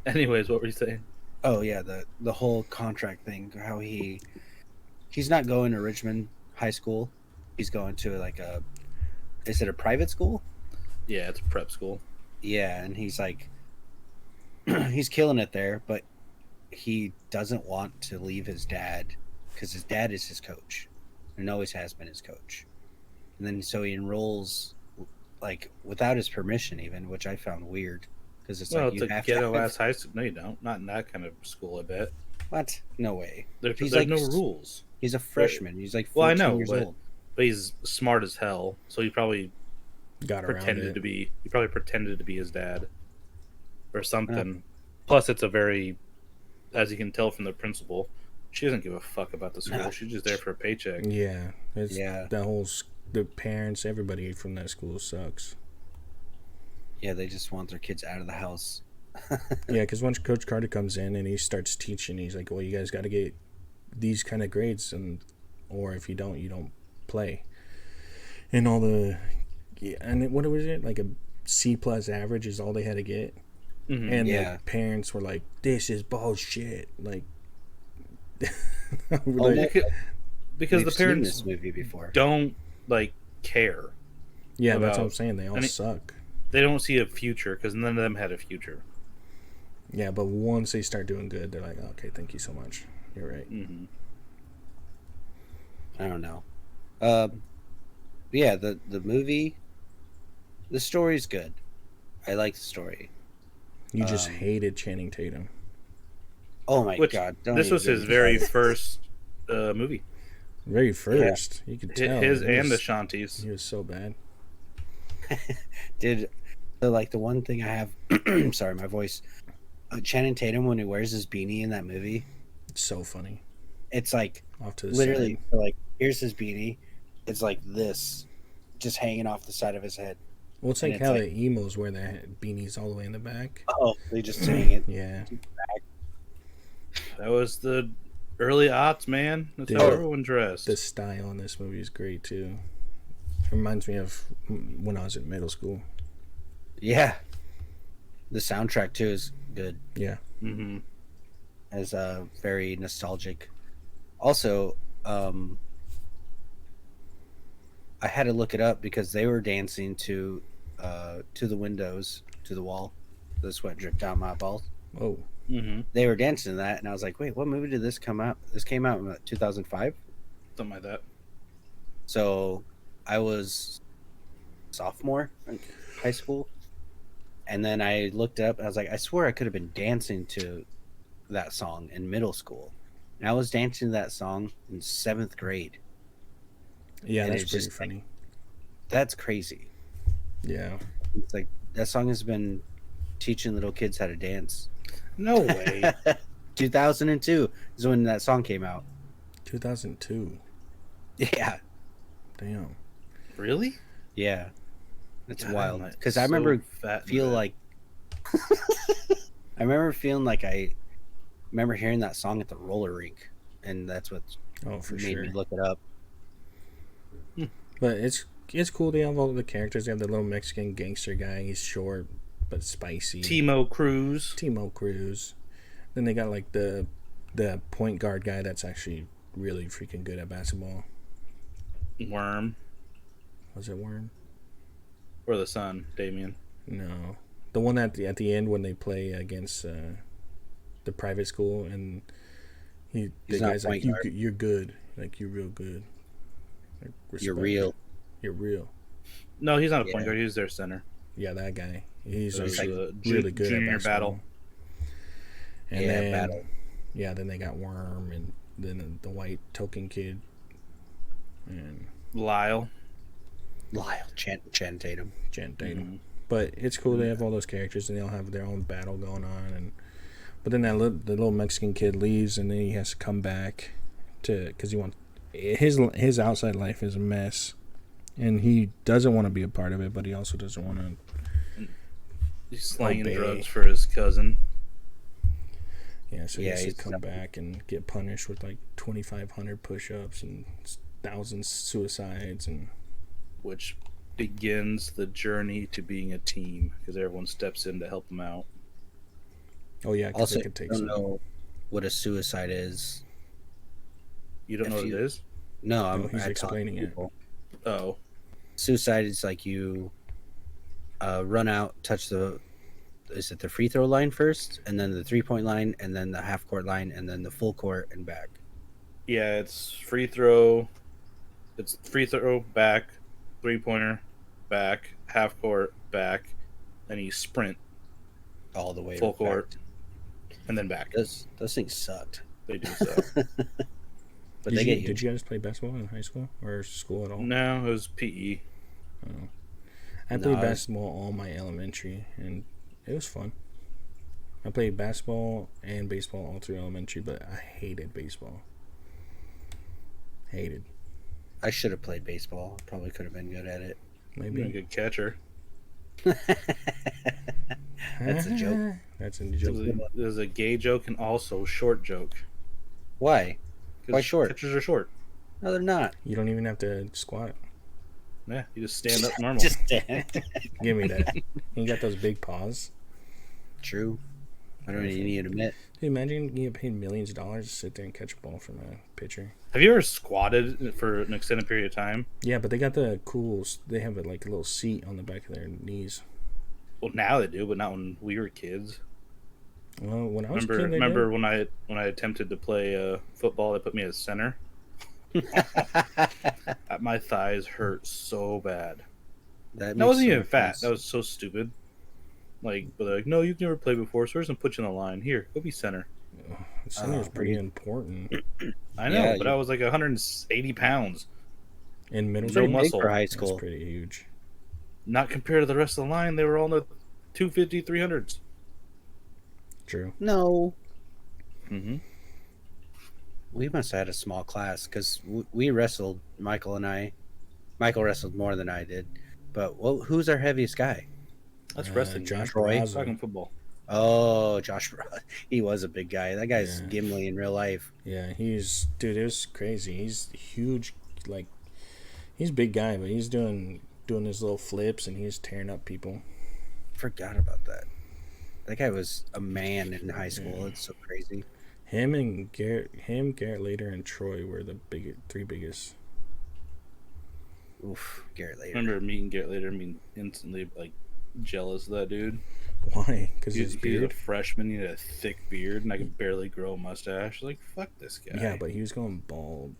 Anyways, what were you saying? Oh yeah, the whole contract thing. How he's not going to Richmond High School. He's going to like is it a private school? Yeah, it's a prep school. Yeah, and he's like, he's killing it there, but he doesn't want to leave his dad because his dad is his coach and always has been his coach. And then so he enrolls like without his permission, even, which I found weird because it's Well, like it's you a have ghetto to. ass high school. No, you don't. Not in that kind of school, I bet. What? No way. There's He's no like- rules. He's a freshman. He's like 14 Well, I know, years but old. he's smart as hell, so he probably Got around pretended it. to be. He probably pretended to be his dad, or something. Plus, it's a very, as you can tell from the principal, she doesn't give a fuck about the school. Nah. She's just there for a paycheck. Yeah. It's Yeah. the parents, everybody from that school sucks. Yeah, they just want their kids out of the house. Yeah, because once Coach Carter comes in and he starts teaching, he's like, well, you guys got to get these kind of grades, or if you don't play. And all the, yeah, and what was it? Like a C+ average is all they had to get. Mhm. And Yeah. the parents were like, this is bullshit. Like, Oh, like, Because the We've seen parents this movie before. don't like care. Yeah, that's what about- I'm saying. They all I mean- suck. They don't see a future because none of them had a future. Yeah, but once they start doing good, they're like, okay, thank you so much. You're right. Mm-hmm. I don't know. Yeah, the movie, the story's good. I like the story. You just Um, hated Channing Tatum. Oh my Which god! don't this even was get his me very started. first movie. Very first. You could tell. His He and was- Ashanti's. He was so bad. Did so like the one thing I have? Sorry, my voice. Channing Tatum when he wears his beanie in that movie, It's so funny. it's like Off to the literally side. like here's his beanie. It's like this, just hanging off the side of his head. Well, it's and like it's how like- the emos wear their beanies all the way in the back. Oh, they just hang it. Yeah. That was the early aughts, man. That's Dude. how everyone dressed. The style in this movie is great too. It reminds me of when I was in middle school. Yeah. The soundtrack too is good. Yeah. Mm-hmm. As very nostalgic. Also, I had to look it up because they were dancing to the windows, to the wall. The sweat dripped down my balls. Oh. Mm-hmm. They were dancing to that, and I was like, "Wait, what movie did this come out? This came out in 2005." Something like that. So, I was sophomore in high school, and then I looked up. And I was like, "I swear I could have been dancing to that song in middle school." And I was dancing to that song in 7th grade. Yeah, And that's it's pretty just funny. That's crazy. Yeah. It's like that song has been teaching little kids how to dance. No way. 2002 is when that song came out. 2002. Yeah, Damn. Really? yeah, it's God, wild. I'm Because so I remember fat and feel red. like I remember feeling like I remember hearing that song at the roller rink, and that's what Oh, for made sure. me look it up. But it's cool. They have all the characters. They have the little Mexican gangster guy. He's short but spicy. Timo Cruz. Timo Cruz. Then they got like the point guard guy that's actually really freaking good at basketball. Worm. Was it Worm? Or the son, Damien. No, the one at the end when they play against the private school and the He's not guy's like point guard. you're good, like you're real good. Like, You're respect. real. You're real. No, he's not a point Yeah. guard. He's their center. Yeah, that guy. He's It was actually a really good junior at battle. basketball. And Yeah, then, battle. Yeah, then they got Worm and then the white token kid. And Lyle. Lyle Channing Tatum. Jen Tatum. Mhm. But it's cool they have all those characters and they all have their own battle going on. But then the little Mexican kid leaves and then he has to come back because he wants his outside life is a mess and he doesn't want to be a part of it, but he also doesn't want to. He's slanging Obey. drugs for his cousin. Yeah, so he Yeah, has to he's come definitely- back and get punished with like 2,500 push-ups and thousands suicides and. Which begins the journey to being a team because everyone steps in to help him out. Oh yeah, because Also, it could take I don't some. know what a suicide is. You don't If know what you- it is? No, No, he's I talk to explaining it. people. Oh. Suicide is like you run out, touch the free throw line first, and then the 3-point line, and then the half court line, and then the full court and back. Yeah, it's free throw. It's free throw, back, 3-pointer, back, half court, back, then you sprint All the way full back. court, and then back. Those things sucked. They do so. But they get you. Did you guys play basketball in high school or school at all? No, it was PE. I No, played I- basketball all my elementary, and it was fun. I played basketball and baseball all through elementary, but I hated baseball. Hated. I should have played baseball. Probably could have been good at it. You're a Maybe. good catcher. That's a joke. That's a There's joke. there's a gay joke and also short joke. Why? 'Cause Why short? Catchers are short. No, they're not. You don't even have to squat. Yeah, you just stand up normal. Just stand. Give me that. You got those big paws. True. I don't even need to admit. Dude, imagine you get paid millions of dollars to sit there and catch a ball from a pitcher. Have you ever squatted for an extended period of time? Yeah, but they got the cool. They have like a little seat on the back of their knees. Well, now they do, but not when we were kids. Well, when I was Remember, a kid, they remember did. when I attempted to play football, they put me as center. My thighs hurt so bad. That I wasn't makes even so fat. sense. That was so stupid. Like, but they're like, no, you've never played before, so we're just gonna put you in the line. Here, go be center. Center is pretty important. I know, Yeah, but I was like 180 pounds, In middle No school, Pretty big muscle. for high that's school. pretty huge. not compared to the rest of the line. They were all in the 250, 300s. True. No, Mm-hmm. we must have had a small class because we wrestled. Michael and I. Michael wrestled more than I did, but who's our heaviest guy? That's wrestling. Josh Troy. Barraza. Talking football. Oh, Josh. He was a big guy. That guy's Yeah. Gimli in real life. Yeah, dude. It was crazy. He's huge. Like, he's a big guy, but he's doing his little flips and he's tearing up people. Forgot about that. That guy was a man in high school. It's so crazy. Garrett Later, and Troy were the three biggest. Oof, Garrett I later. remember meeting Garrett later and being instantly like jealous of that dude. Why? Because He his was a beard. freshman. He had a thick beard, and I could barely grow a mustache. Like, fuck this guy. Yeah, but he was going bald.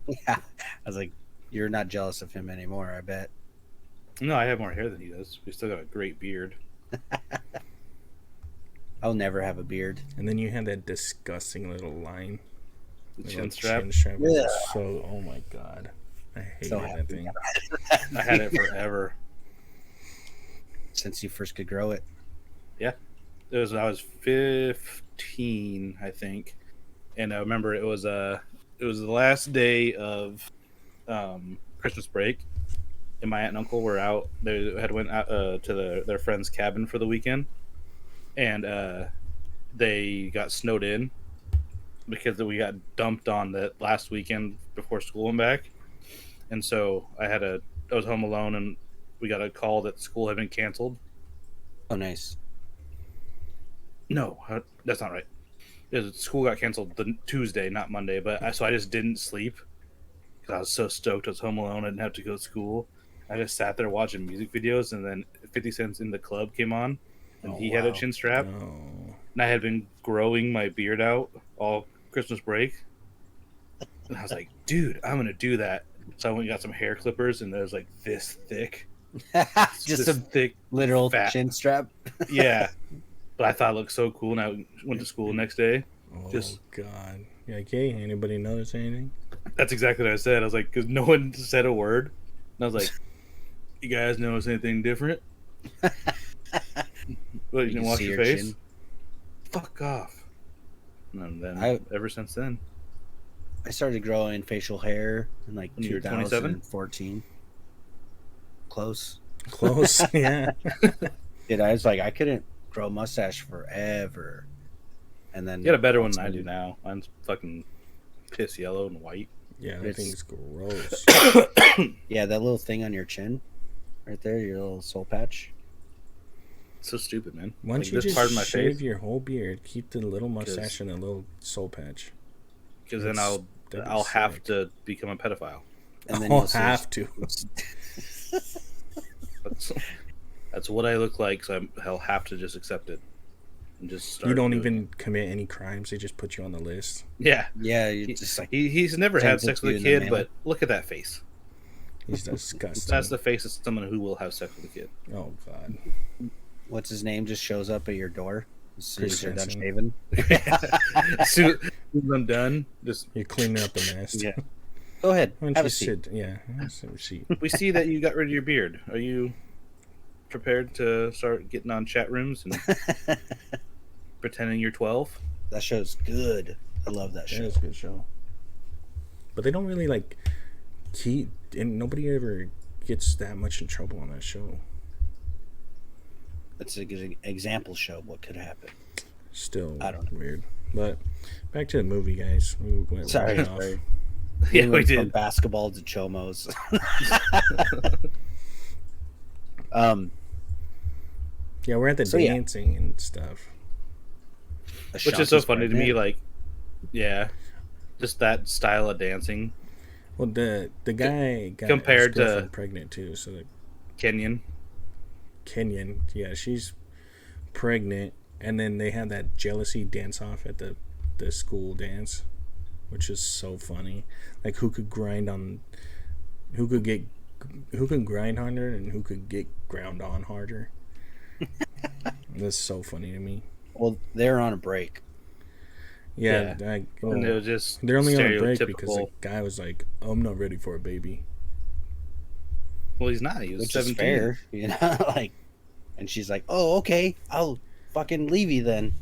Yeah, I was like, you're not jealous of him anymore. I bet. No, I have more hair than he does. We still got a great beard. I'll never have a beard. And then you had that disgusting little line. The The chin little strap. Chin strap was Yeah. so. Oh my god, I hated So that happy. thing. I had it forever. Since you first could grow it. I was 15, I think, and I remember it was the last day of Christmas break, and my aunt and uncle were out. They had went out to their friend's cabin for the weekend, and they got snowed in because we got dumped on the last weekend before school went back, and so I was home alone, and we got a call that school had been canceled. Oh, nice. No, that's not right. School got canceled the Tuesday, not Monday. But so I just didn't sleep because I was so stoked. I was home alone. I didn't have to go to school. I just sat there watching music videos, and then 50 Cent's In the Club came on, and he had a chin strap. Oh, And I had been growing my beard out all Christmas break, and I was like, "Dude, I'm gonna do that." So I went and got some hair clippers, and it was like this thick, Just this a thick, literal fat. chin strap. yeah. But I thought it looked so cool, and I went to school the next day. oh Just- god. You're like, hey, anybody notice anything? That's exactly what I said. I was like, because no one said a word. And I was like, you guys notice anything different? What, you didn't can wash see your your face? chin. Fuck off. And then, ever since then, I started growing facial hair in like When you were 27? 2014. Close. Close. Yeah. Dude, I was like, I couldn't grow a mustache forever. And then you got a better one than I do now. Mine's fucking piss yellow and white. Yeah, that It's- thing's gross. Yeah, that little thing on your chin, right there, your little soul patch. It's so stupid, man. Why don't Like, you this part of just my shave face, your whole beard? Keep the little mustache and the little soul patch. because then That's- that'd be I'll have sick. to become a pedophile. And then I'll you'll see have to. That's what I look like, so I'll have to just accept it and just start. You don't doing even commit any crimes. They just put you on the list. it. Yeah. Yeah, you just like He's never had Sends it sex to with you a in the kid, mail. but look at that face. He's disgusting. That's the face of someone who will have sex with a kid. Oh god. what's his name just shows up at your door as soon Chris as you're done Hansen. shaving. As soon as I'm done, just You're cleaning up the mess. Yeah. Go ahead, Why don't have you a seat. sit? Yeah, have a seat. we see that you got rid of your beard. Are you prepared to start getting on chat rooms and pretending you're 12? That show's good. I love that That show. is a good show. But they don't really like keep, and nobody ever gets that much in trouble on that show. It's a good example show of what could happen. Still, I don't know. weird. But back to the movie, guys. We went Sorry, right off. sorry. Yeah, we went from did. basketball to chomos. Yeah, we're at the So, yeah. dancing and stuff. Which is so funny to me, like, yeah, just that style of dancing. Well, the guy got compared his girlfriend to- pregnant too, so like Kenyan. Kenyan, yeah, she's pregnant, and then they had that jealousy dance off at the school dance, which is so funny. Like who could grind harder and who could get ground on harder. That's so funny to me. Well, they're on a break. Yeah, And it was just they're only on a break because the stereotypical- guy was like, "I'm not ready for a baby." Well, he's not. He was Which 17. is fair, you know, like, and she's like, "Oh, okay, I'll fucking leave you then."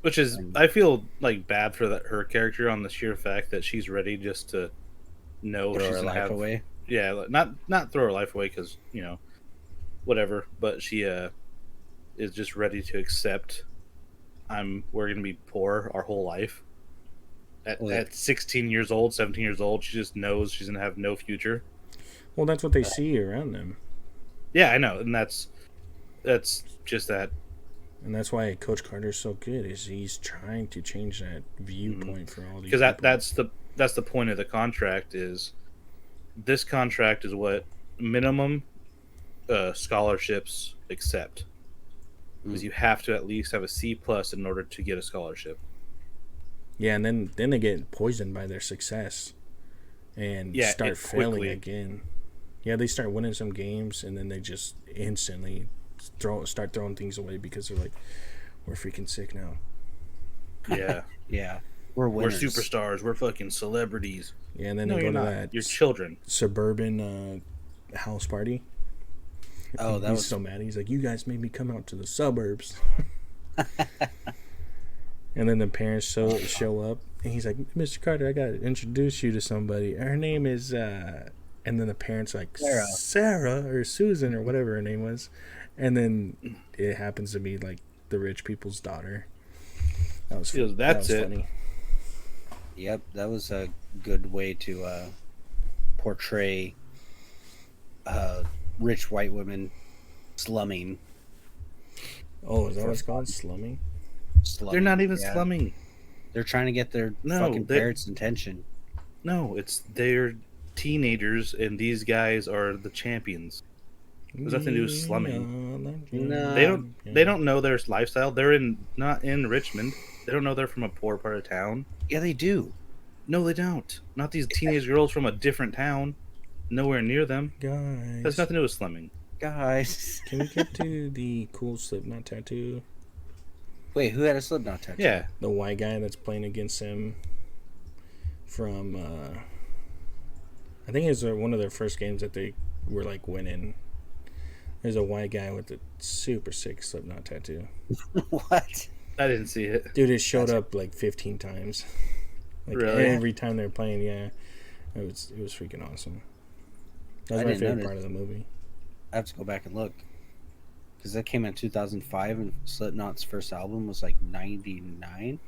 Which is, I feel like bad for her character on the sheer fact that she's ready just to know Throw she's her gonna life have away. Yeah, like, not throw her life away because whatever. But she is just ready to accept. We're gonna be poor our whole life. At 16 years old, 17 years old, she just knows she's gonna have no future. Well, that's what they see around them, Yeah, I know, and that's just that. and that's why Coach Carter's so good. Is he's trying to change that viewpoint for all these. Because people. that's the point of the contract. Is this contract is what minimum scholarships accept, because you have to at least have a C+ in order to get a scholarship. Yeah, and then they get poisoned by their success, and start failing quickly. again. Yeah, they start winning some games, and then they just instantly start throwing things away because they're like, "We're freaking sick now." Yeah, Yeah, we're we're winners. superstars. We're fucking celebrities. Yeah, and then No, they go you're to not. that You're children. suburban house party. Oh, that He's was so mad. He's like, "You guys made me come out to the suburbs." And then the parents show up, and he's like, "Mr. Carter, I gotta introduce you to somebody. Her name is," and then the parents are like, Sarah or Susan or whatever her name was, and then it happens to be like the rich people's daughter. That was That's it. funny. Yep, that was a good way to portray rich white women slumming. Oh, is that what it's called? Slumming? They're not even yeah. slumming. They're trying to get their No, fucking they- parents' attention. No, they're teenagers, and these guys are the champions. There's nothing to do with slumming. No. They don't know their lifestyle. They're not in Richmond. They don't know they're from a poor part of town. Yeah, they do. No, they don't. Not these teenage girls from a different town. Nowhere near them. Guys, Has nothing to do with slumming. Guys. can we get to the cool Slipknot tattoo? Wait, who had a Slipknot tattoo? Yeah. The white guy that's playing against him from I think it's one of their first games that they were like winning. There's a white guy with a super sick Slipknot tattoo. What? I didn't see it. Dude, it showed up like 15 times. Like Really? every time they're playing, yeah. It was freaking awesome. That was I my didn't favorite notice. part of the movie. I have to go back and look. Because that came out in 2005, and Slipknot's first album was like 99.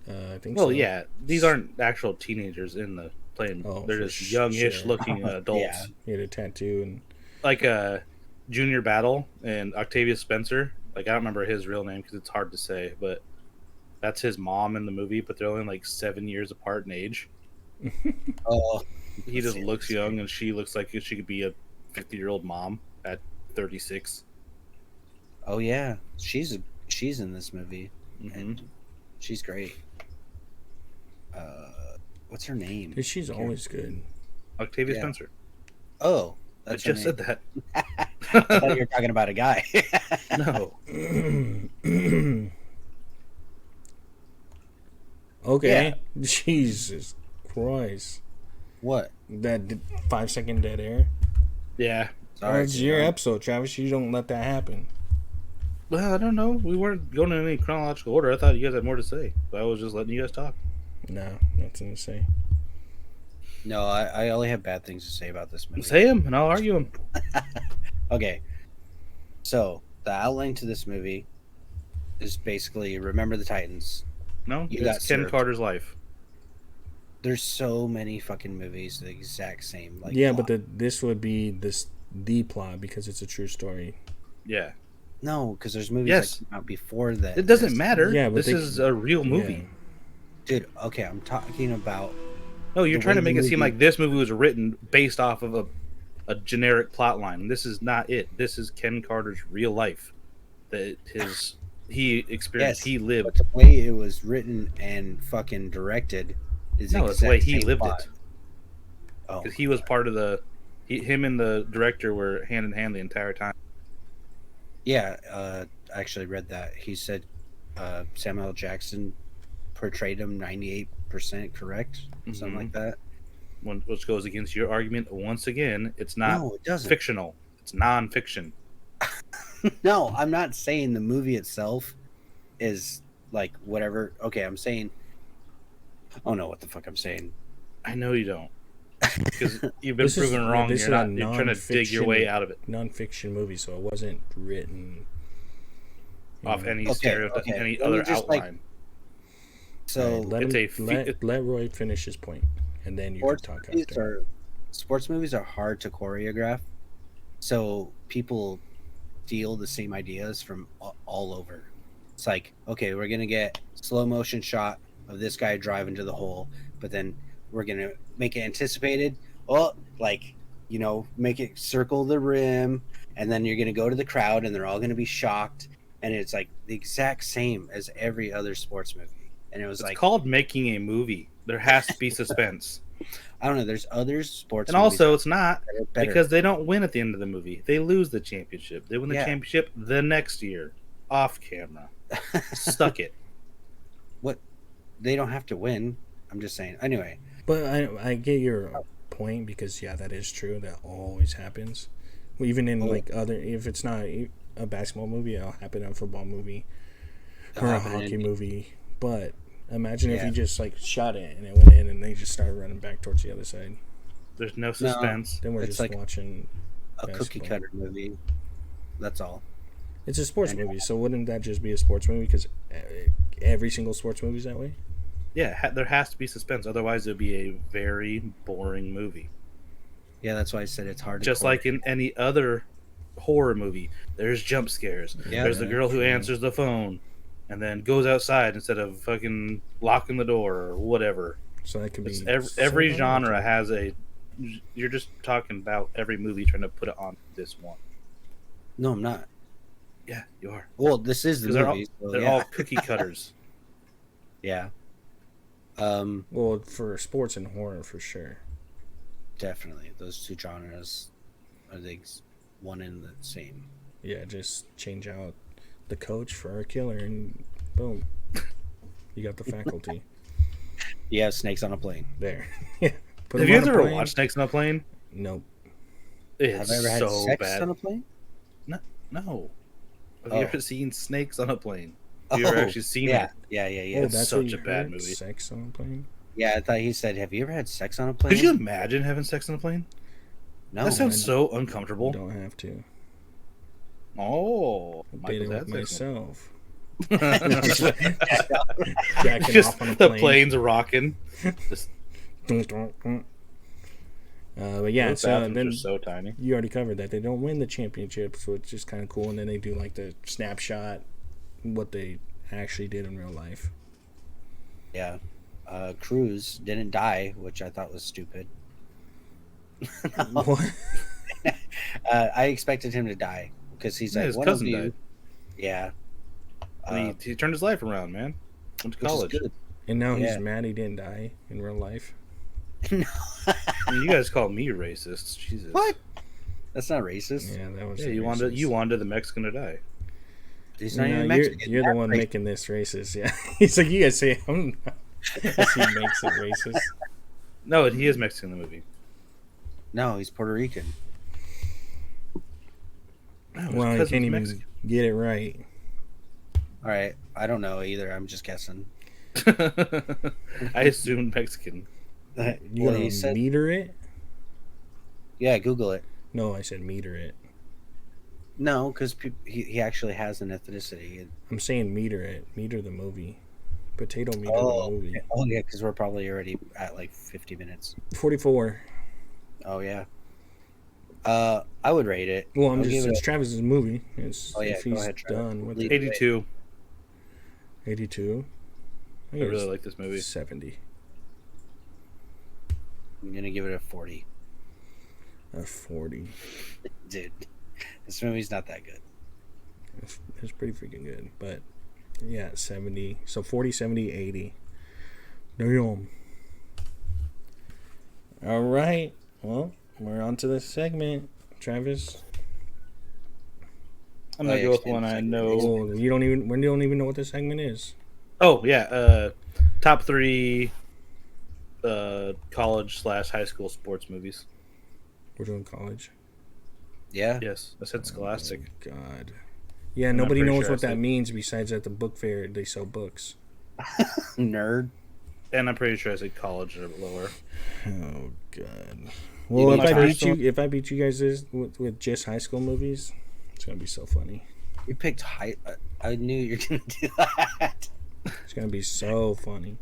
I think Well, so. yeah. These aren't actual teenagers in the playing. Oh, They're for just youngish sure. looking adults. Yeah. He had a tattoo and Like Junior Battle and Octavius Spencer. Like, I don't remember his real name because it's hard to say, but that's his mom in the movie, but they're only like 7 years apart in age. Oh, He just looks young, and she looks like she could be a 50-year-old mom at 36. oh yeah. She's in this movie, Mhm. and she's great. What's her name? dude, she's always good. Octavia Yeah. Spencer. Oh, I that's her just said name. that. I thought you were talking about a guy. No. Okay. Jesus Christ. What? That 5-second dead air. Yeah. Sorry, It's your John. episode, Travis. You don't let that happen. Well, I don't know. We weren't going in any chronological order. I thought you guys had more to say. So I was just letting you guys talk. No, nothing to say. No, I only have bad things to say about this movie. Say him, and I'll argue him. Okay. So, the outline to this movie is basically Remember the Titans. No, You it's got Ken served. Carter's life. There's so many fucking movies the exact same. Like Yeah, plot. but this would be the plot because it's a true story. Yeah. No, because there's movies Yes. that came out before that. It doesn't matter. Yeah, but this they- is a real movie. Yeah. Dude, okay, I'm talking about. No, you're The trying to way make the it seem movie- like this movie was written based off of a generic plot line. This is not it. This is Ken Carter's real life. That he experienced, Yes, he lived. But the way it was written and fucking directed is No, it's the way exact he same lived plot. it. Oh, Because he was part of him and the director were hand in hand the entire time. yeah. I actually read that. He said Samuel L. Jackson portrayed him 98% correct, something like that. Which goes against your argument once again. It's not No, it doesn't. fictional. It's non-fiction. No, I'm not saying the movie itself is like whatever. Okay, I'm saying. Oh no, what the fuck I'm saying? I know you don't. Because you've been This is- proven wrong. this You're is a not. You're trying to dig your way out of it Non-fiction movie, so it wasn't written off any Okay, stereotype, okay. any Let me other just, like, outline. So let, it's him, let Roy finish his point, and then you can sports talk movies after. sports movies are hard to choreograph, so people steal the same ideas from all over. It's like, okay, we're gonna get slow motion shot of this guy driving to the hole, but then we're gonna make it anticipated. Oh, like, make it circle the rim, and then you're gonna go to the crowd, and they're all gonna be shocked, and it's like the exact same as every other sports movie. And it was It's like, called making a movie. There has to be suspense. I don't know. There's other sports, And movies also, it's not that are better. because they don't win at the end of the movie. They lose the championship. They win the Yeah. championship the next year, off camera. Stuck it. They don't have to win. I'm just saying. Anyway, But I get your point, because that is true. That always happens. Even in like other, if it's not a basketball movie, it'll happen in a football movie or a hockey movie. But imagine if you just like shot it and it went in, and they just started running back towards the other side. There's no suspense. Then we're It's just like watching a cookie basketball. cutter movie. That's all. It's a sports movie, so wouldn't that just be a sports movie? Because every single sports movie is that way. Yeah, there has to be suspense. Otherwise, it would be a very boring movie. Yeah, that's why I said it's hard. Just to like in any other horror movie, there's jump scares. Yeah, There's the girl who true. answers the phone and then goes outside instead of fucking locking the door or whatever. So that could be Every so genre has a. You're just talking about every movie trying to put it on this one. No, I'm not. Yeah, you are. Well, this is the 'Cause movie. They're all cookie cutters. Yeah. Well, for sports and horror, for sure. Definitely, those two genres are one and the same. Yeah, just change out the coach for a killer, and boom, you got the faculty Yeah, snakes on a plane. there. Yeah. Put Have them you on a ever plane. watched Snakes on a Plane? Nope. It's Have I ever had so sex bad. on a plane? No. Have Oh. you ever seen Snakes on a Plane? Have you ever actually seen yeah. it? Yeah. Oh, It's that's such what you a bad heard? movie. Sex on a plane. Yeah, I thought he said, "Have you ever had sex on a plane?" Could you imagine having sex on a plane? No. That sounds I so uncomfortable. Don't have to. Oh, Did it Michael's with had sex on myself. a- Jacking Just off on a the plane. plane's rocking. Just, But yeah, those so bathrooms then are so tiny. you already covered that they don't win the championship, so it's just kind of cool. And then they do like the snapshot, what they actually did in real life. Yeah. Cruz didn't die, which I thought was stupid. What? I expected him to die because he's Yeah, like, his "One cousin of you." died. Yeah. And he turned his life around, man. Went to Which is college. good. And now Yeah. he's mad he didn't die in real life. I mean, you guys call me racist. Jesus. What? That's not racist. Yeah, that was. Yeah, racist. you wanted the Mexican to die. He's No, not even you're, Mexican. you're the That's one racist. making this racist. Yeah, he's like, you guys say I'm not. Yes, he makes it racist. No, he is Mexican in the movie. No, he's Puerto Rican. No, his Well, he cousin's can't even Mexican. get it right. All right, I don't know either. I'm just guessing. I assumed Mexican. You Well, gonna he said, meter it? yeah, Google it. No, I said meter it. No, because he actually has an ethnicity. I'm saying meter it. Meter the movie. Potato meter Oh, the movie. oh yeah, because we're probably already at like 50 minutes. 44. Oh yeah. I would rate it. Well, I'm I'll just give it it's a- Travis's movie. It's Oh, yeah, if go he's ahead, Travis. done with Lead it. 82. 82. I really like this movie. 70. I'm gonna give it a 40. A 40. Dude, this movie's not that good. It's pretty freaking good. But yeah, 70. So 40, 70, 80. Damn. All right. Well, we're on to this segment. Travis. I'm gonna yeah, go with extended one I segment. know. Oh, you don't even know what this segment is. Oh yeah, top 3 college / high school sports movies. We're doing college. Yeah. Yes, I said Scholastic. Oh, God. Yeah, I'm nobody pretty knows sure I what that said- means besides at the book fair they sell books. Nerd. And I'm pretty sure I said college or lower. Oh God. Well, my first if I beat you guys this with just high school movies, it's gonna be so funny. You picked high. I knew you were gonna do that. It's gonna be so funny.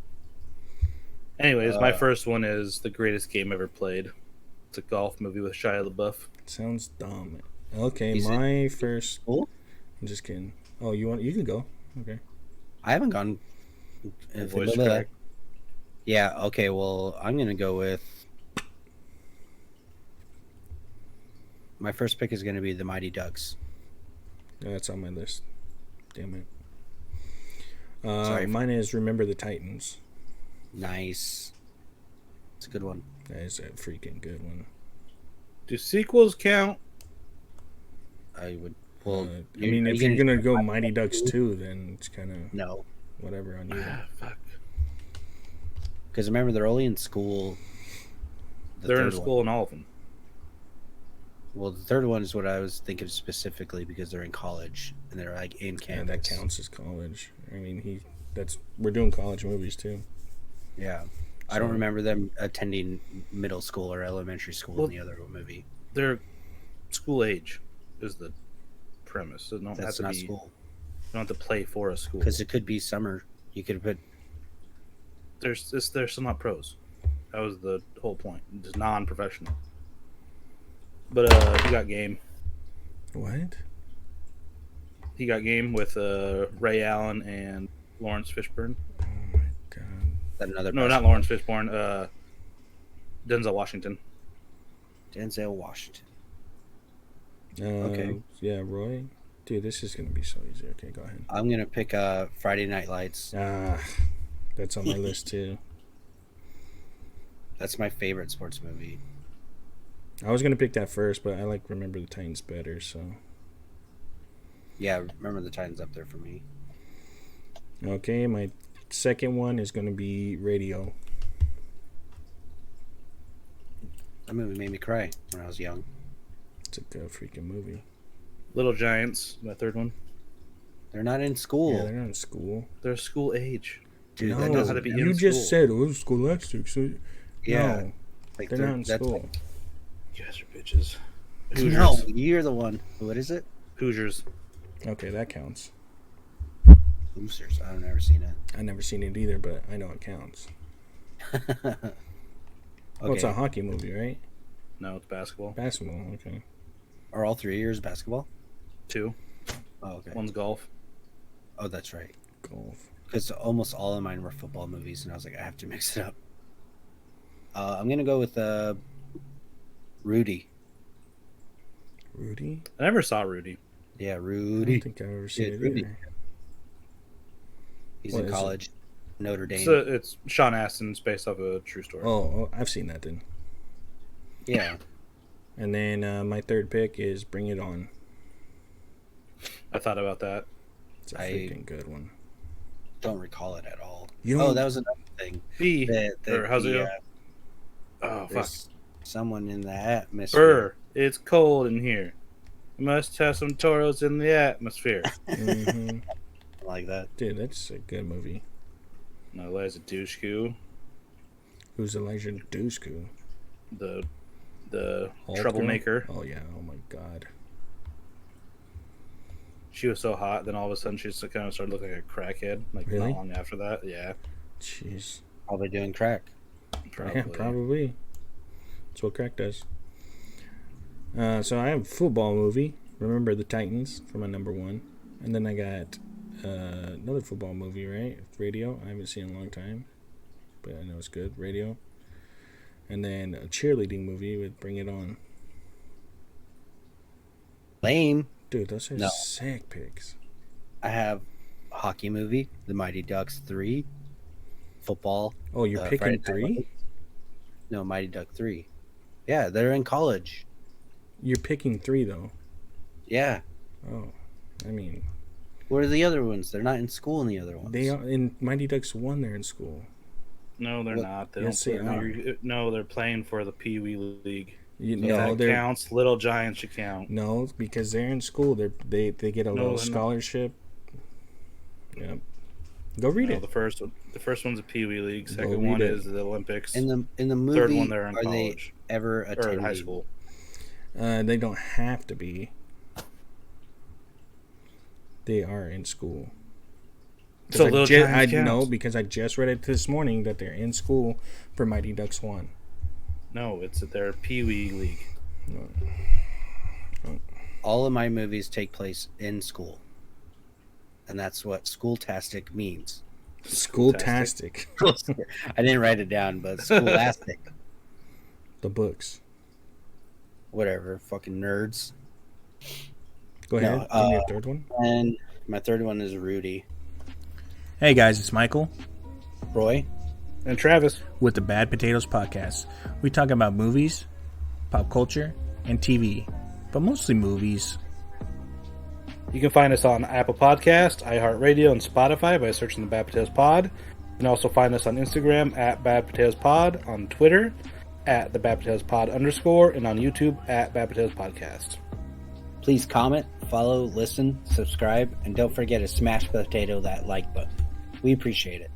Anyways, my first one is The Greatest Game Ever Played. It's a golf movie with Shia LaBeouf. Sounds dumb. Okay, Is my first. Cool. I'm just kidding. Oh, you can go. Okay. I haven't gone. Voice crack. Yeah. Okay. Well, I'm gonna go with. My first pick is gonna be the Mighty Ducks. Yeah, that's on my list. Damn it. Sorry. Mine is Remember the Titans. Nice. It's a good one. That is a freaking good one. Do sequels count? I would. Well, I mean, if you're gonna go Mighty Ducks 2, then it's kind of No, whatever on you. Fuck. because remember they're only in school. The They're in third one. school in all of them. Well, the third one is what I was thinking specifically because they're in college and they're like in Yeah, campus. that counts as college. I mean, we're doing college movies too. Yeah. I don't So- remember them attending middle school or elementary school Well, in the other movie. They're school age is the premise. It don't have That's to not be. school You don't have to play for a school. because it could be summer. You could put There's still not pros. That was the whole point. Just non-professional. But he got game. What? He got game with Ray Allen and Lawrence Fishburne. Oh my God. that another. No, not basketball- Lawrence Fishburne. Denzel Washington. Denzel Washington. Okay. Yeah, Roy. Dude, this is gonna be so easy. Okay, go ahead. I'm gonna pick Friday Night Lights. That's on my list too. That's my favorite sports movie. I was gonna pick that first, but I like Remember the Titans better. So Yeah, remember the Titans up there for me. okay, my second one is gonna be Radio. That movie made me cry when I was young. It's a good freaking movie. Little Giants. My third one. They're not in school. Yeah, they're not in school. They're school age. Dude, that knows how to be in you just school. said it was scholastic. So Yeah. no, Like they're not in that's school. You guys are bitches. No, Hoosiers. you're the one. What is it? Hoosiers. Okay, that counts. Boosters. I've never seen it. I never seen it either, but I know it counts. Well, it's a hockey movie, right? No, it's basketball. Basketball. Okay. Are all 3 years basketball? 2. Oh, okay. One's golf. Oh, that's right. Golf. Because almost all of mine were football movies, and I was like, I have to mix it up. I'm gonna go with Rudy. Rudy. I never saw Rudy. Yeah, I don't Rudy. think I've ever seen Yeah, it Rudy. either. He's What in is it? college, Notre Dame. It's Sean Astin's based off a true story. Oh, I've seen that then. Yeah, And then my third pick is Bring It On. I thought about that. It's a I- freaking good one. don't recall it at all. You Oh, don't- that was another thing. B. That Or how's it go? the, Oh, fuck. there's someone in the atmosphere. Burr. It's cold in here. You must have some toros in the atmosphere. hmm Like that. Dude, that's a good movie. No, Eliza Dushku. Who's Elijah Dushku? The Hulk troublemaker. girl? Oh yeah. Oh my God. She was so hot, then all of a sudden she just kind of started looking like a crackhead. Like Really? not long after that. Yeah, Jeez. Probably doing crack. probably. Yeah, probably. That's what crack does. So I have a football movie. Remember the Titans for my number 1. And then I got another football movie, right? Radio. I haven't seen it in a long time, but I know it's good. Radio. And then a cheerleading movie with Bring It On. Lame. Dude, those are No. sick picks. I have a hockey movie, The Mighty Ducks 3. Football. Oh, you're Friday picking Night 3? Lights. No, Mighty Duck 3. Yeah, they're in college. You're picking 3, though. Yeah. Oh, I mean, What are the other ones? They're not in school in the other ones. they are in Mighty Ducks 1. They're in school. No, they're What? not. They Yes, don't they play- No, they're playing for the Pee Wee League. You So know, that counts. Little Giants should count. No, because they're in school. They get a No, little they're not. scholarship. Yep. Go read No, it. the first one's a Pee Wee League. Second read one it. is the Olympics. In the movie, Third one, they're in are college they ever or attending in high school. They don't have to be. They are in school. So Little Giants I counts. know because I just read it this morning that they're in school for Mighty Ducks 1. No, it's their Pee Wee League. All of my movies take place in school, and that's what schooltastic means. Schooltastic. I didn't write it down, but scholastic, The books. whatever, fucking nerds. Go No, ahead. Give me your third one. And my third one is Rudy. Hey guys, it's Michael Roy. And Travis. with the Bad Potatoes Podcast. We talk about movies, pop culture, and TV, but mostly movies. You can find us on Apple Podcast, iHeartRadio, and Spotify by searching the Bad Potatoes Pod. You can also find us on Instagram at Bad Potatoes Pod, on Twitter at the Bad Potatoes Pod _, and on YouTube at Bad Potatoes Podcast. Please comment, follow, listen, subscribe, and don't forget to smash potato that like button. We appreciate it.